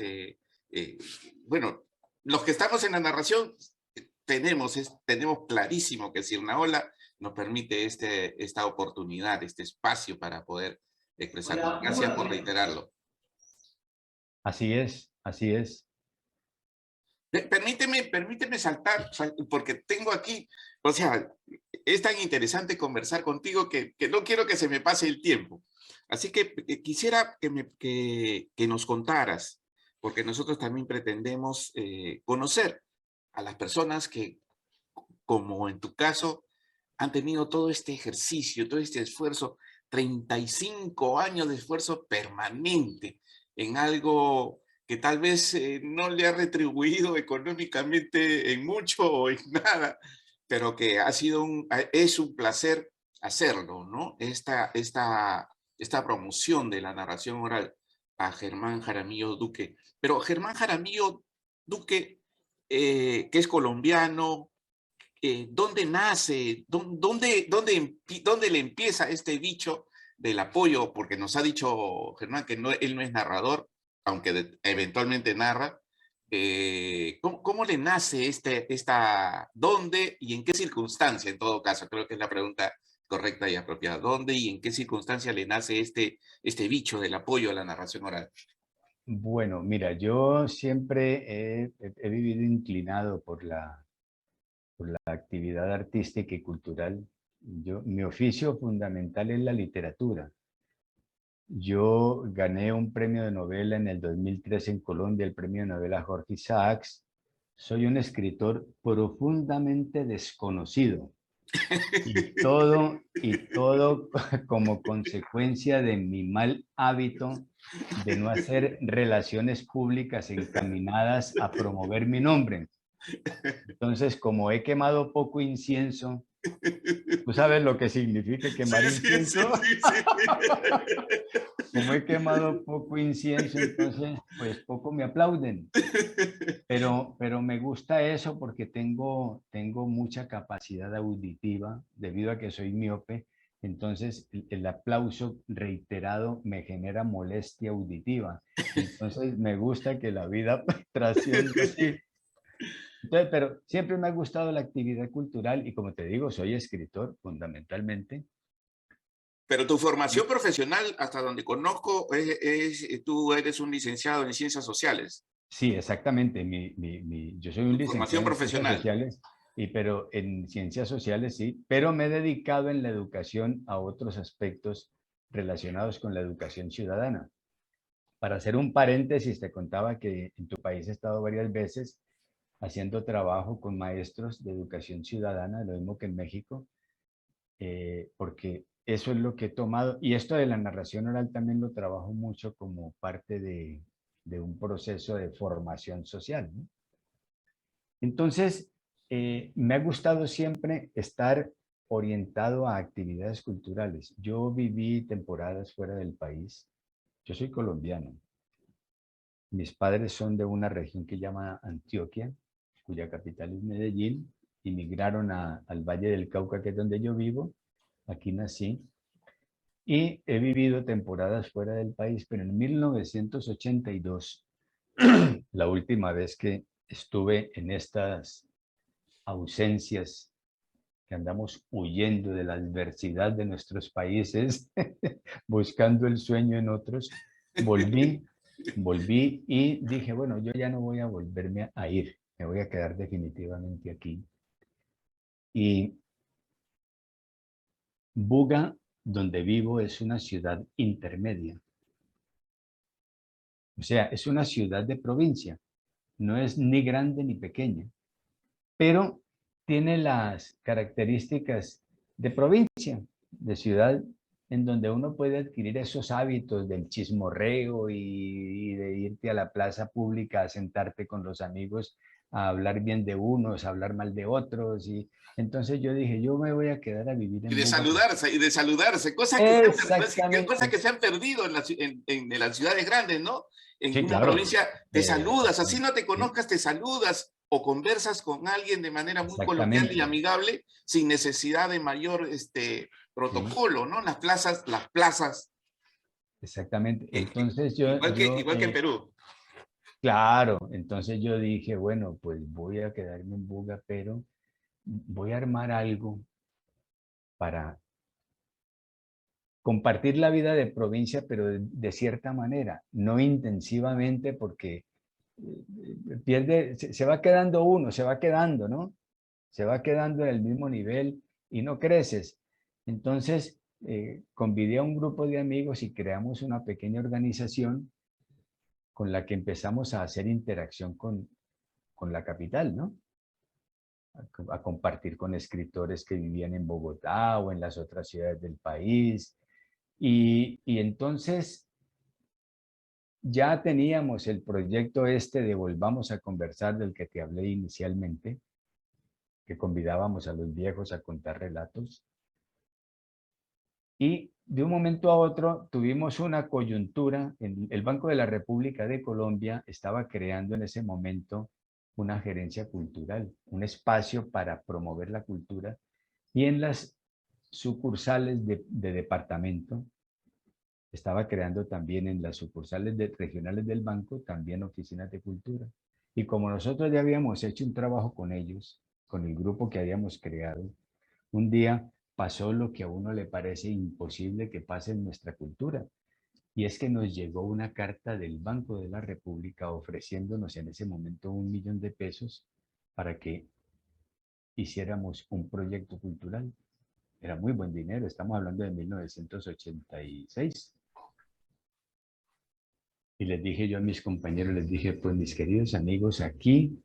bueno, los que estamos en la narración tenemos clarísimo que Sirnaola nos permite esta oportunidad, este espacio para poder expresarnos. Gracias por reiterarlo. Así es, así es. Permíteme saltar, porque tengo aquí, o sea, es tan interesante conversar contigo que no quiero que se me pase el tiempo. Así que quisiera que nos contaras, porque nosotros también pretendemos conocer a las personas que, como en tu caso, han tenido todo este ejercicio, todo este esfuerzo, 35 años de esfuerzo permanente en algo que tal vez no le ha retribuido económicamente en mucho o en nada, pero que es un placer hacerlo, ¿no? Esta promoción de la narración oral a Germán Jaramillo Duque. Pero Germán Jaramillo Duque, que es colombiano, ¿dónde nace? ¿Dónde le empieza este bicho del apoyo? Porque nos ha dicho Germán que él no es narrador, aunque eventualmente narra. ¿Cómo le nace dónde y en qué circunstancia, en todo caso? Creo que es la pregunta correcta y apropiada. ¿Dónde y en qué circunstancia le nace este bicho del apoyo a la narración oral? Bueno, mira, yo siempre he vivido inclinado por la actividad artística y cultural. Mi oficio fundamental es la literatura. Yo gané un premio de novela en el 2003 en Colombia, el premio de novela Jorge Isaacs. Soy un escritor profundamente desconocido y todo como consecuencia de mi mal hábito de no hacer relaciones públicas encaminadas a promover mi nombre. Entonces, como he quemado poco incienso, ¿tú sabes lo que significa Sí, quemar sí, sí, incienso? sí, Como he quemado poco incienso, entonces, pues poco me aplauden. sí. Pero me gusta eso porque tengo mucha capacidad auditiva debido a que soy miope. Entonces, el aplauso reiterado me genera molestia auditiva. Entonces, me gusta que la vida trascienda así. Entonces, pero siempre me ha gustado la actividad cultural y como te digo, soy escritor fundamentalmente. Pero tu formación profesional, hasta donde conozco, tú eres un licenciado en ciencias sociales. Sí, exactamente. Yo soy un Tu formación licenciado en ciencias profesional. sociales, pero en ciencias sociales sí, pero me he dedicado en la educación a otros aspectos relacionados con la educación ciudadana. Para hacer un paréntesis, te contaba que en tu país he estado varias veces haciendo trabajo con maestros de educación ciudadana, lo mismo que en México, porque eso es lo que he tomado. Y esto de la narración oral también lo trabajo mucho como parte de un proceso de formación social, ¿no? Entonces, me ha gustado siempre estar orientado a actividades culturales. Yo viví temporadas fuera del país. Yo soy colombiano. Mis padres son de una región que se llama Antioquia, cuya capital es Medellín. Emigraron al Valle del Cauca, que es donde yo vivo. Aquí nací. Y he vivido temporadas fuera del país, pero en 1982, la última vez que estuve en estas ausencias, que andamos huyendo de la adversidad de nuestros países, buscando el sueño en otros, volví y dije, bueno, yo ya no voy a volverme a ir, me voy a quedar definitivamente aquí. Y Buga, donde vivo, es una ciudad intermedia. O sea, es una ciudad de provincia. No es ni grande ni pequeña, pero tiene las características de provincia, de ciudad, en donde uno puede adquirir esos hábitos del chismorreo y de irte a la plaza pública a sentarte con los amigos a hablar bien de unos, a hablar mal de otros. Y entonces yo dije, yo me voy a quedar a vivir Y en de Buga. saludarse, y de saludarse, cosas que Exactamente. se han perdido en las ciudades grandes, ¿no? En Sí, una claro. provincia te saludas, así no te Sí, conozcas, te saludas o conversas con alguien de manera muy coloquial y exactamente. amigable, sin necesidad de mayor Sí, protocolo, ¿no? Las plazas, exactamente. eh, i- Entonces igual que en Perú. claro, entonces yo dije, bueno, pues voy a quedarme en Buga, pero voy a armar algo para compartir la vida de provincia, pero de cierta manera, no intensivamente, porque se va quedando uno, se va quedando, ¿no? Se va quedando en el mismo nivel y no creces. Entonces, convidé a un grupo de amigos y creamos una pequeña organización con la que empezamos a hacer interacción con la capital, ¿no? A compartir con escritores que vivían en Bogotá o en las otras ciudades del país. Y entonces ya teníamos el proyecto este de Volvamos a Conversar, del que te hablé inicialmente, que convidábamos a los viejos a contar relatos. Y de un momento a otro tuvimos una coyuntura. El Banco de la República de Colombia estaba creando en ese momento una gerencia cultural, un espacio para promover la cultura, y en las sucursales de departamento estaba creando también, en las sucursales regionales del banco, también oficinas de cultura. Y como nosotros ya habíamos hecho un trabajo con ellos, con el grupo que habíamos creado, un día pasó lo que a uno le parece imposible que pase en nuestra cultura. Y es que nos llegó una carta del Banco de la República ofreciéndonos en ese momento 1 millón de pesos para que hiciéramos un proyecto cultural. Era muy buen dinero, estamos hablando de 1986. Y les dije yo a mis compañeros, les dije, pues mis queridos amigos, aquí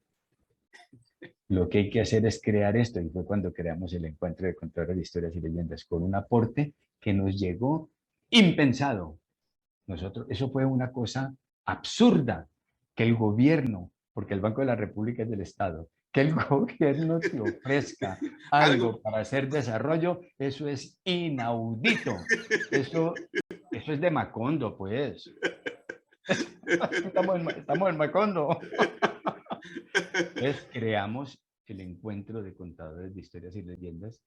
lo que hay que hacer es crear esto. Y fue cuando creamos el Encuentro de Contadores de Historias y Leyendas, con un aporte que nos llegó impensado. Nosotros, eso fue una cosa absurda, que el gobierno, porque el Banco de la República es del Estado, que el gobierno te ofrezca algo Algo. para hacer desarrollo, eso es inaudito. Eso es de Macondo, pues. Estamos en Macondo. Entonces creamos el Encuentro de Contadores de Historias y Leyendas.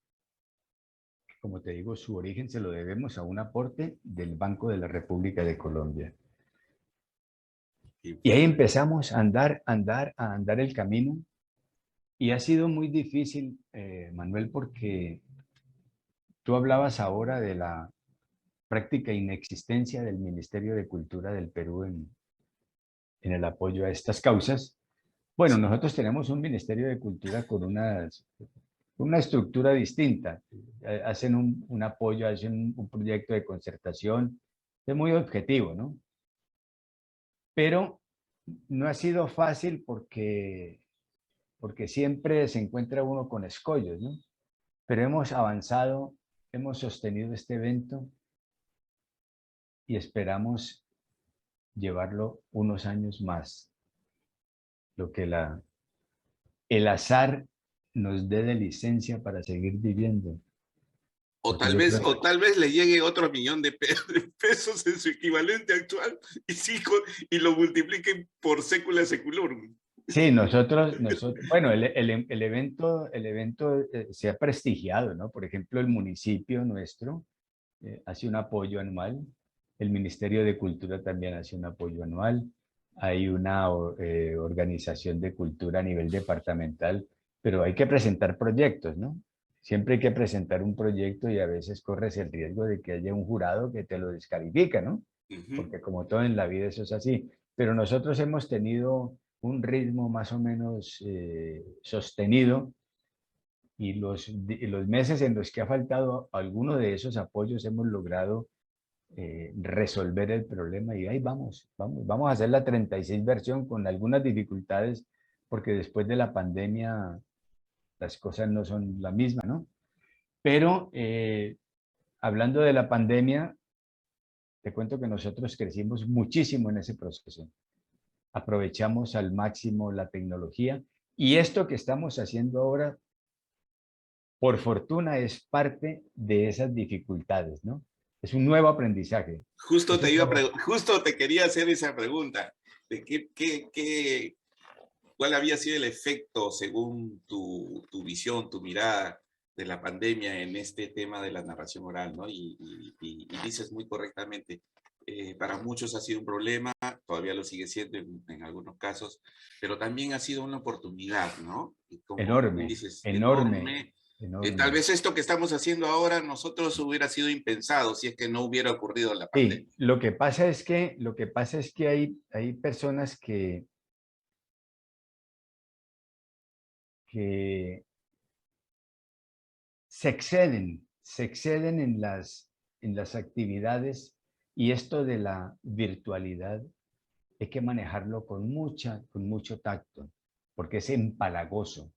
Como te digo, su origen se lo debemos a un aporte del Banco de la República de Colombia. Y ahí empezamos a andar el camino. Y ha sido muy difícil, Manuel, porque tú hablabas ahora de la práctica inexistencia del Ministerio de Cultura del Perú en el apoyo a estas causas. Bueno, nosotros tenemos un Ministerio de Cultura con una estructura distinta. Hacen un apoyo, hacen un proyecto de concertación, es muy objetivo, ¿no? Pero no ha sido fácil porque siempre se encuentra uno con escollos, ¿no? Pero hemos avanzado, hemos sostenido este evento y esperamos llevarlo unos años más. Lo que el azar nos dé de licencia para seguir viviendo. Porque yo creo, O tal vez le llegue otro millón de pesos en su equivalente actual y lo multipliquen por sécula seculorum. sí, bueno, el evento se ha prestigiado, ¿no? Por ejemplo, el municipio nuestro hace un apoyo anual, el Ministerio de Cultura también hace un apoyo anual, hay una organización de cultura a nivel departamental, pero hay que presentar proyectos, ¿no? Siempre hay que presentar un proyecto y a veces corres el riesgo de que haya un jurado que te lo descalifica, ¿no? Ujú. Porque como todo en la vida eso es así. Pero nosotros hemos tenido un ritmo más o menos sostenido, y los meses en los que ha faltado alguno de esos apoyos hemos logrado resolver el problema, y ahí vamos a hacer la 36 versión con algunas dificultades, porque después de la pandemia las cosas no son la misma, ¿no? Pero hablando de la pandemia, te cuento que nosotros crecimos muchísimo en ese proceso. Aprovechamos al máximo la tecnología Y esto que estamos haciendo ahora, por fortuna, es parte de esas dificultades, ¿no? Es un nuevo aprendizaje. Justo Es un nuevo- justo te quería hacer esa pregunta, de cuál había sido el efecto, según tu visión, tu mirada de la pandemia en este tema de la narración oral, ¿no? Y dices muy correctamente, para muchos ha sido un problema, todavía lo sigue siendo en algunos casos, pero también ha sido una oportunidad, ¿no? Y como tú bien Enorme, dices, enorme, enorme. Tal enorme. vez esto que estamos haciendo ahora nosotros hubiera sido impensado si es que no hubiera ocurrido la Sí, pandemia. lo que pasa es que hay personas que se exceden en las actividades, y esto de la virtualidad hay que manejarlo con mucho tacto, porque es empalagoso.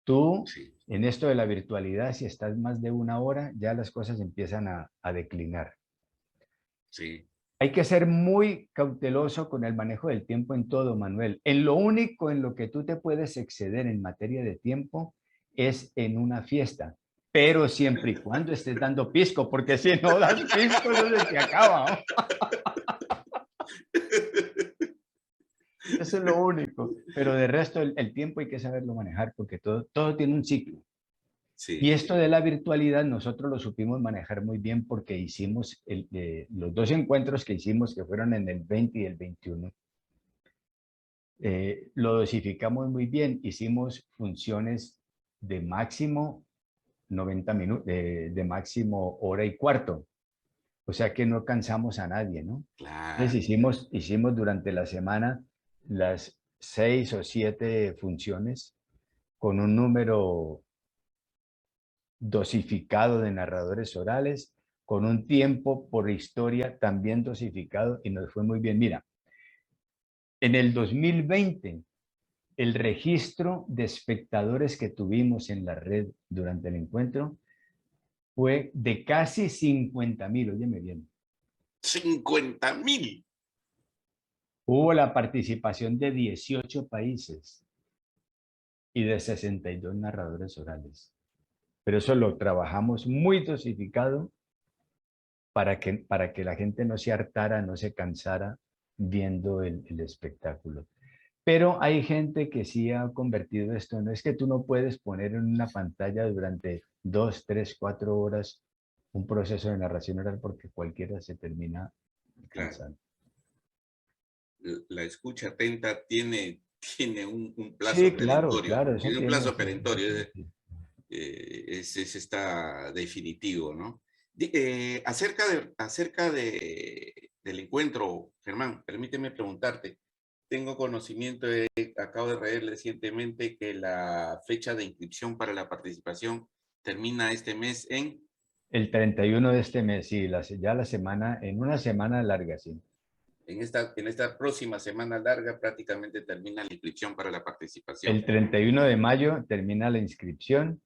Tú, Sí, en esto de la virtualidad, si estás más de una hora, ya las cosas empiezan a declinar. sí. Hay que ser muy cauteloso con el manejo del tiempo en todo, Manuel. En lo único en lo que tú te puedes exceder en materia de tiempo es en una fiesta, pero siempre y cuando estés dando pisco, porque si no das pisco, eso se te acaba, ¿no? Eso es lo único. Pero de resto, el tiempo hay que saberlo manejar, porque todo tiene un ciclo. Y Sí, esto sí. de la virtualidad nosotros lo supimos manejar muy bien, porque hicimos los dos encuentros que hicimos, que fueron en el 20 y el 21. Lo dosificamos muy bien. Hicimos funciones de máximo 90 minutos, de máximo hora y cuarto. O sea que no cansamos a nadie, ¿no? Entonces Claro. hicimos durante la semana las 6 o 7 funciones, con un número dosificado de narradores orales, con un tiempo por historia también dosificado, y nos fue muy bien. Mira, en el 2020, el registro de espectadores que tuvimos en la red durante el encuentro fue de casi 50,000, óyeme bien. 50,000. Hubo la participación de 18 países y de 62 narradores orales. Pero eso lo trabajamos muy dosificado para que la gente no se hartara, no se cansara viendo el espectáculo. Pero hay gente que sí ha convertido esto. No es que tú no puedes poner en una pantalla durante 2, 3, 4 horas un proceso de narración oral, porque cualquiera se termina Claro. cansando. La escucha atenta tiene un plazo Sí, claro, perentorio. claro, eso Tiene un tiene. plazo Eso perentorio. tiene, sí. Está definitivo, ¿no? Del encuentro, Germán, permíteme preguntarte. Tengo conocimiento, acabo de leer recientemente que la fecha de inscripción para la participación termina este mes El 31 de este mes, sí, ya la semana, en una semana larga, sí. en esta próxima semana larga prácticamente termina la inscripción para la participación. El 31 de mayo termina la inscripción,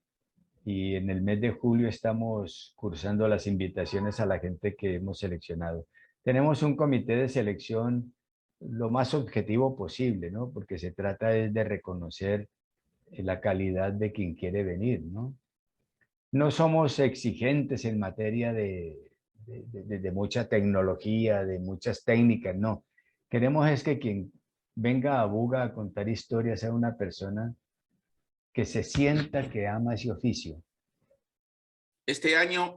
y en el mes de julio estamos cursando las invitaciones a la gente que hemos seleccionado. Tenemos un comité de selección lo más objetivo posible, ¿no? Porque se trata es de reconocer la calidad de quien quiere venir, ¿no? No somos exigentes en materia de mucha tecnología, de muchas técnicas, no. Queremos es que quien venga a Buga a contar historias sea una persona que se sienta que ama ese oficio. Este año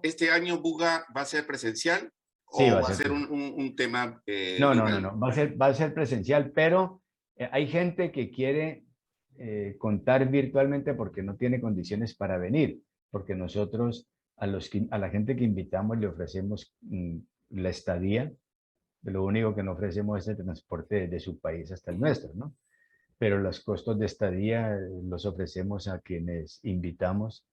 Buga va a ser presencial Sí, va o a va a ser ser presencial. un tema No, no, no, local. no. Va a ser presencial, pero hay gente que quiere contar virtualmente porque no tiene condiciones para venir, porque nosotros a la gente que invitamos le ofrecemos la estadía. Lo único que no ofrecemos es el transporte desde su país hasta el Ujú. nuestro, ¿no? Pero los costos de estadía los ofrecemos a quienes invitamos.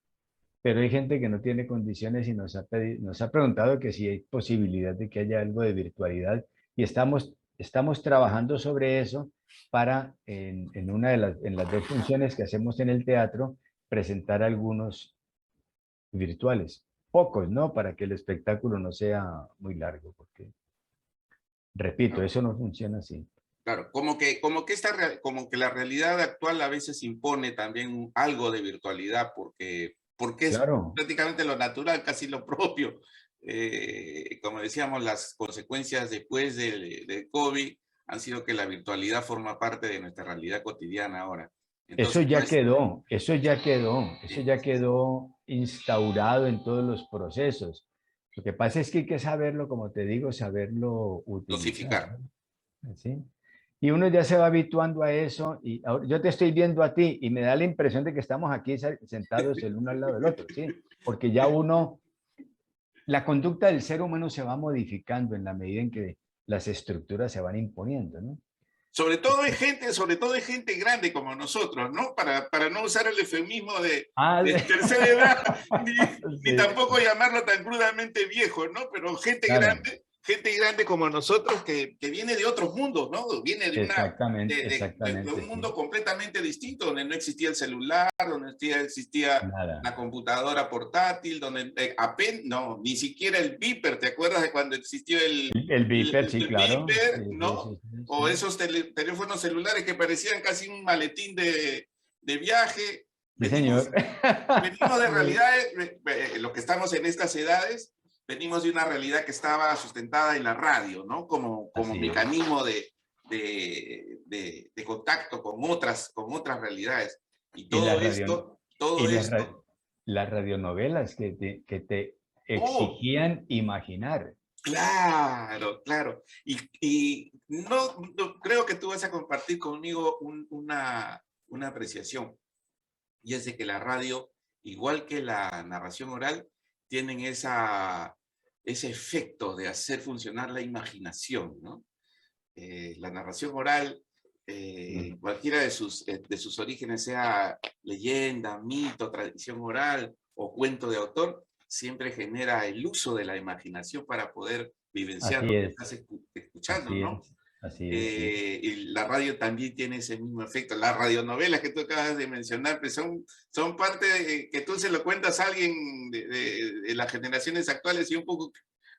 Pero hay gente que no tiene condiciones y nos ha preguntado que si hay posibilidad de que haya algo de virtualidad, y estamos trabajando sobre eso para, en las dos funciones que hacemos en el teatro, presentar algunos virtuales. Pocos, ¿no? Para que el espectáculo no sea muy largo, porque, repito, Ah, eso no funciona así. Claro, como que la realidad actual a veces impone también algo de virtualidad, porque es Claro, prácticamente lo natural, casi lo propio. Como decíamos, las consecuencias después de COVID han sido que la virtualidad forma parte de nuestra realidad cotidiana ahora. eso Entonces, no ya es... quedó, eso Sí, ya quedó instaurado en todos los procesos. Lo que pasa es que hay que saberlo, como te digo, saberlo utilizar, dosificar. ¿no? ¿Sí? Y uno ya se va habituando a eso y ahora, yo te estoy viendo a ti y me da la impresión de que estamos aquí sentados el uno al lado del otro, ¿sí? Porque ya uno, la conducta del ser humano se va modificando en la medida en que las estructuras se van imponiendo, ¿no? Sobre todo es gente grande como nosotros, ¿no? Para no usar el eufemismo Ah, de tercera edad, ni sí, tampoco llamarlo tan crudamente viejo, ¿no? Pero claro, gente grande como nosotros que viene de otros mundos, ¿no? Viene exactamente, de exactamente, un sí. mundo completamente distinto, donde no existía el celular, donde existía Nada. la computadora portátil, donde apenas, no, ni siquiera el beeper, ¿te acuerdas de cuando existió El Viper, sí, el claro. Sí, beeper, sí, sí, ¿no? sí, O sí. esos teléfonos celulares que parecían casi un maletín de viaje. Sí, señor. Venimos de Sí, realidades, lo que estamos en estas edades, venimos de una realidad que estaba sustentada en la radio, ¿no? Como así es. mecanismo de contacto con otras realidades. Y Y las radio, todo y esto, las radionovelas que te oh, exigían imaginar. claro, claro. Y no creo que tú vas a compartir conmigo una apreciación. Y es de que la radio, igual que la narración oral, tienen ese efecto de hacer funcionar la imaginación, ¿no? La narración oral, Sí, cualquiera de sus orígenes, sea leyenda, mito, tradición oral o cuento de autor, siempre genera el uso de la imaginación para poder vivenciar así lo que es, estás escuchando, así ¿no? es, así es, sí. Y la radio también tiene ese mismo efecto. Las radionovelas que tú acabas de mencionar, pues son parte que tú se lo cuentas a alguien de las generaciones actuales y un poco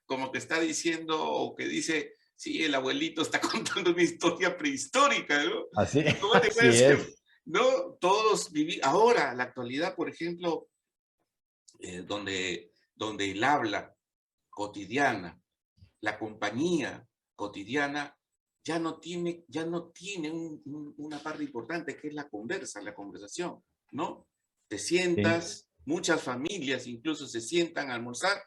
como que está diciendo o que dice, sí, el abuelito está contando una historia prehistórica, ¿no? Así, ¿Y cómo te así puedes, es. no? Todos vivir, ahora, la actualidad, por ejemplo, donde el habla cotidiana, la compañía cotidiana ya no tiene una parte importante que es la conversación, ¿no? Te Sí. sientas, muchas familias incluso se sientan a almorzar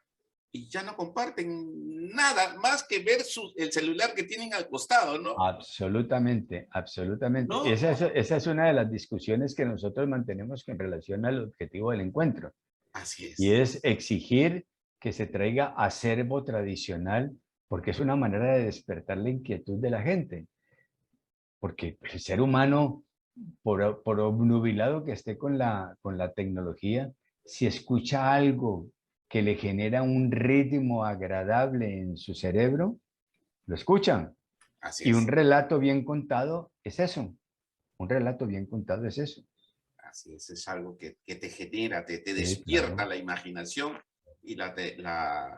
y ya no comparten nada más que ver el celular que tienen al costado, ¿no? Absolutamente, absolutamente. ¿No? Esa es una de las discusiones que nosotros mantenemos en relación al objetivo del encuentro, Así y es. es exigir que se traiga acervo tradicional, porque es una manera de despertar la inquietud de la gente, porque el ser humano, por obnubilado que esté con la tecnología, si escucha algo que le genera un ritmo agradable en su cerebro, lo escucha. Así Y un es. relato bien contado es eso. Un relato bien contado es eso. Así es algo que te genera, te Sí, despierta claro. la imaginación y la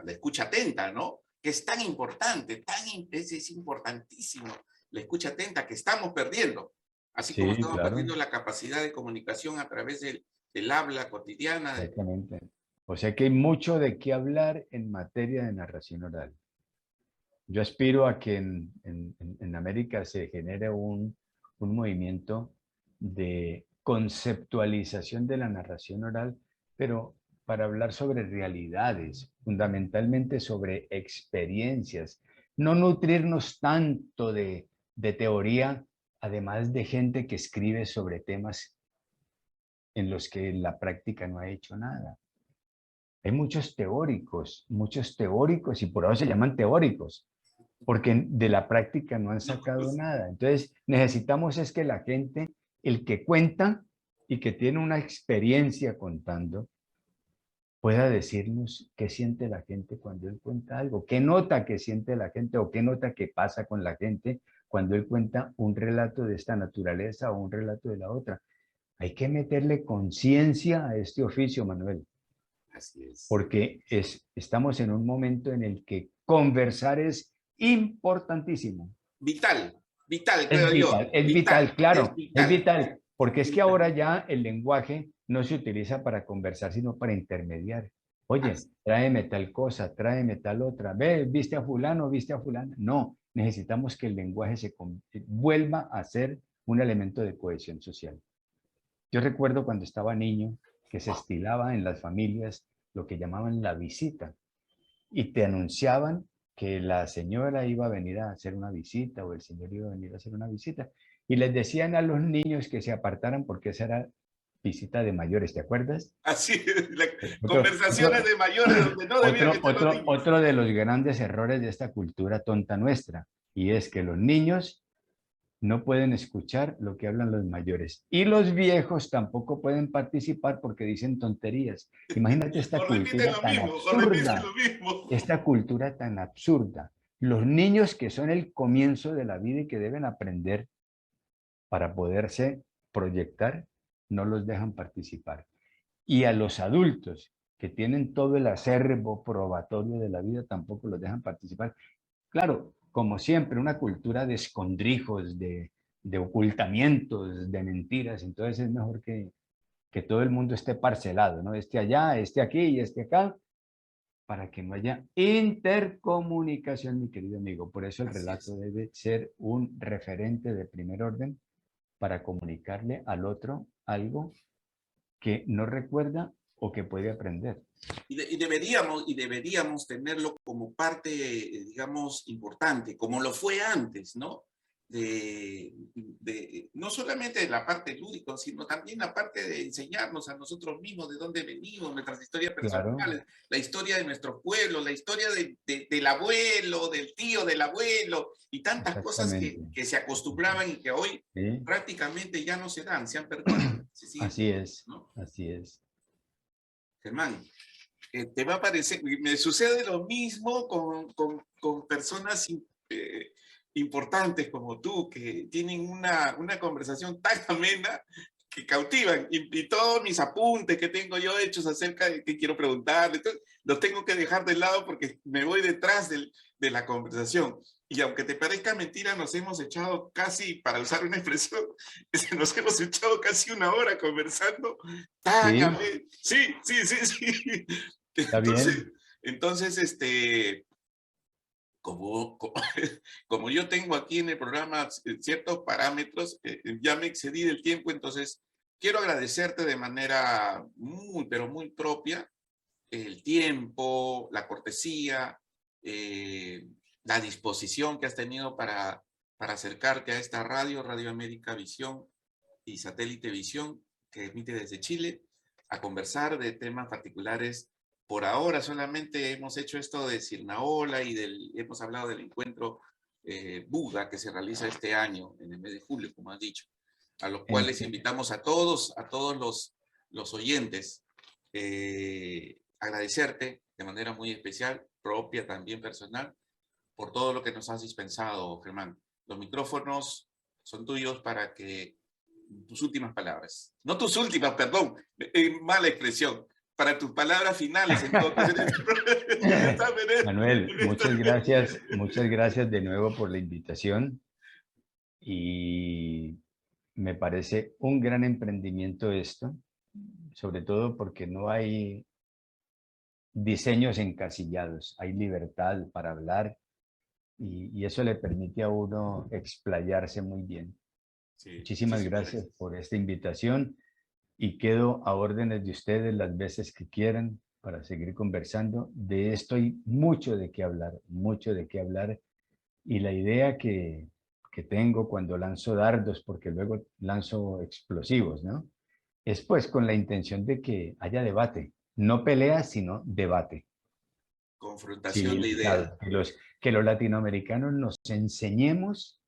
escucha atenta, ¿no? Que es tan importante, es importantísimo la escucha atenta que estamos perdiendo, así como Sí, estamos claro. perdiendo la capacidad de comunicación a través del habla cotidiana. Exactamente. O sea que hay mucho de qué hablar en materia de narración oral. Yo aspiro a que en América se genere un movimiento de conceptualización de la narración oral, pero para hablar sobre realidades, fundamentalmente sobre experiencias, no nutrirnos tanto de teoría, además de gente que escribe sobre temas en los que la práctica no ha hecho nada. Hay muchos teóricos, y por eso se llaman teóricos, porque de la práctica no han No, sacado pues, nada. Entonces, necesitamos es que la gente, el que cuenta y que tiene una experiencia contando, pueda decirnos qué siente la gente cuando él cuenta algo, qué nota que siente la gente o qué nota que pasa con la gente cuando él cuenta un relato de esta naturaleza o un relato de la otra. Hay que meterle conciencia a este oficio, Manuel, así es. porque estamos en un momento en el que conversar es importantísimo. Vital, Vital, creo yo. Es Vital, vital, claro, es vital. vital, porque es que ahora ya el lenguaje no se utiliza para conversar, sino para intermediar. Oye, tráeme tal cosa, tráeme tal otra. Ve, viste a fulano, viste a fulana. No, necesitamos que el lenguaje vuelva a ser un elemento de cohesión social. Yo recuerdo cuando estaba niño que se estilaba en las familias lo que llamaban la visita y te anunciaban que la señora iba a venir a hacer una visita o el señor iba a venir a hacer una visita y les decían a los niños que se apartaran porque esa era visita de mayores, ¿te acuerdas? Así, Otro, conversaciones de mayores donde no debían estar los niños. otro de los grandes errores de esta cultura tonta nuestra, y es que los niños no pueden escuchar lo que hablan los mayores. Y los viejos tampoco pueden participar porque dicen tonterías. Imagínate esta O repiten cultura lo tan mismo, o repiten absurda. lo mismo. Esta cultura tan absurda. Los niños que son el comienzo de la vida y que deben aprender para poderse proyectar, no los dejan participar. Y a los adultos que tienen todo el acervo probatorio de la vida, tampoco los dejan participar. Claro, como siempre, una cultura de escondrijos, de ocultamientos, de mentiras. Entonces es mejor que todo el mundo esté parcelado, ¿no? Este allá, este aquí y este acá, para que no haya intercomunicación, mi querido amigo. Por eso el Así relato es. debe ser un referente de primer orden para comunicarle al otro algo que no recuerda o que puede aprender. Y deberíamos tenerlo como parte, digamos, importante, como lo fue antes, ¿no? No solamente de la parte lúdica, sino también la parte de enseñarnos a nosotros mismos de dónde venimos, nuestras historias Claro, personales, la historia de nuestros pueblos, la historia del abuelo, del tío del abuelo, y tantas cosas exactamente. que se acostumbraban y que hoy ¿Sí? prácticamente ya no se dan, se han perdido, se siguen Así perdiendo, es, ¿no? así es. Germán, te va a parecer, me sucede lo mismo con personas importantes como tú, que tienen una conversación tan amena que cautivan, y todos mis apuntes que tengo yo hechos acerca de qué quiero preguntarle, los tengo que dejar de lado porque me voy detrás de la conversación. Y aunque te parezca mentira, nos hemos echado casi, para usar una expresión, nos hemos echado casi una hora conversando tan Sí, ameno. Sí, sí, sí, sí. está bien. Entonces, como, como yo tengo aquí en el programa ciertos parámetros, ya me excedí del tiempo, entonces quiero agradecerte de manera muy, pero muy propia el tiempo, la cortesía, la disposición que has tenido para acercarte a esta radio, Radio América Visión y Satélite Visión, que emite desde Chile, a conversar de temas particulares. Por ahora solamente hemos hecho esto de Sirnaola y hemos hablado del encuentro Buda que se realiza este año, en el mes de julio, como has dicho, a los cuales invitamos a todos los oyentes, agradecerte de manera muy especial, propia también personal, por todo lo que nos has dispensado, Germán. Los micrófonos son tuyos para que tus últimas palabras. No tus últimas, perdón, mala expresión. Para tus palabras finales, entonces. Manuel, muchas gracias de nuevo por la invitación y me parece un gran emprendimiento esto, sobre todo porque no hay diseños encasillados, hay libertad para hablar y eso le permite a uno explayarse muy bien. Sí, Muchísimas muchísimas gracias gracias. por esta invitación y quedo a órdenes de ustedes las veces que quieran para seguir conversando. De esto hay mucho de qué hablar, mucho de qué hablar. Y la idea que tengo cuando lanzo dardos, porque luego lanzo explosivos, ¿no? Es pues con la intención de que haya debate, no pelea, sino debate Confrontación de ideas. civilizado, que los latinoamericanos nos enseñemos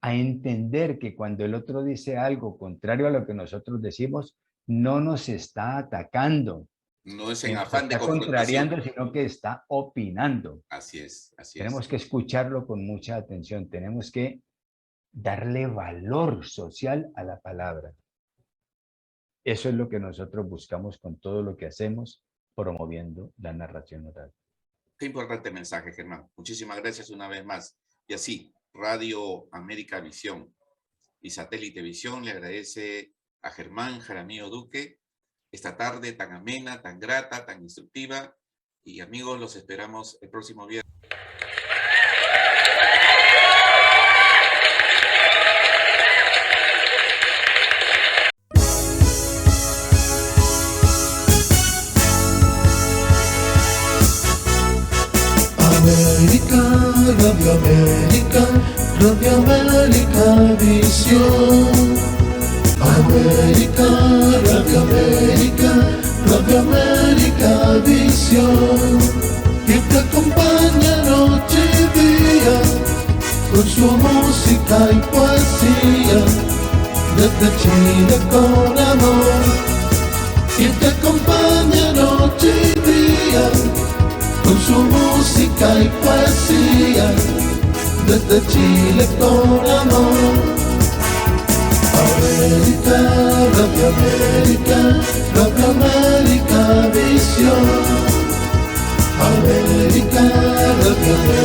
a entender que cuando el otro dice algo contrario a lo que nosotros decimos, no nos está atacando, No es ni en nos afán de está confrontación. contrariando, sino que está opinando. Así es, así es. Tenemos que escucharlo con mucha atención, tenemos que darle valor social a la palabra. Eso es lo que nosotros buscamos con todo lo que hacemos, promoviendo la narración oral. Qué importante mensaje, Germán. Muchísimas gracias una vez más. Y así, Radio América Visión y Satélite Visión le agradece a Germán Jaramillo Duque esta tarde tan amena, tan grata, tan instructiva. Y amigos, los esperamos el próximo viernes. América, Radio América, Radio América Visión. América, Radio América, Radio América Visión. Que te acompaña noche y día con su música y poesía. Desde Chile con amor. Que te acompaña noche y día con su música y poesía, desde Chile con amor. América, Radio América, Radio América Visión. América, Radio América.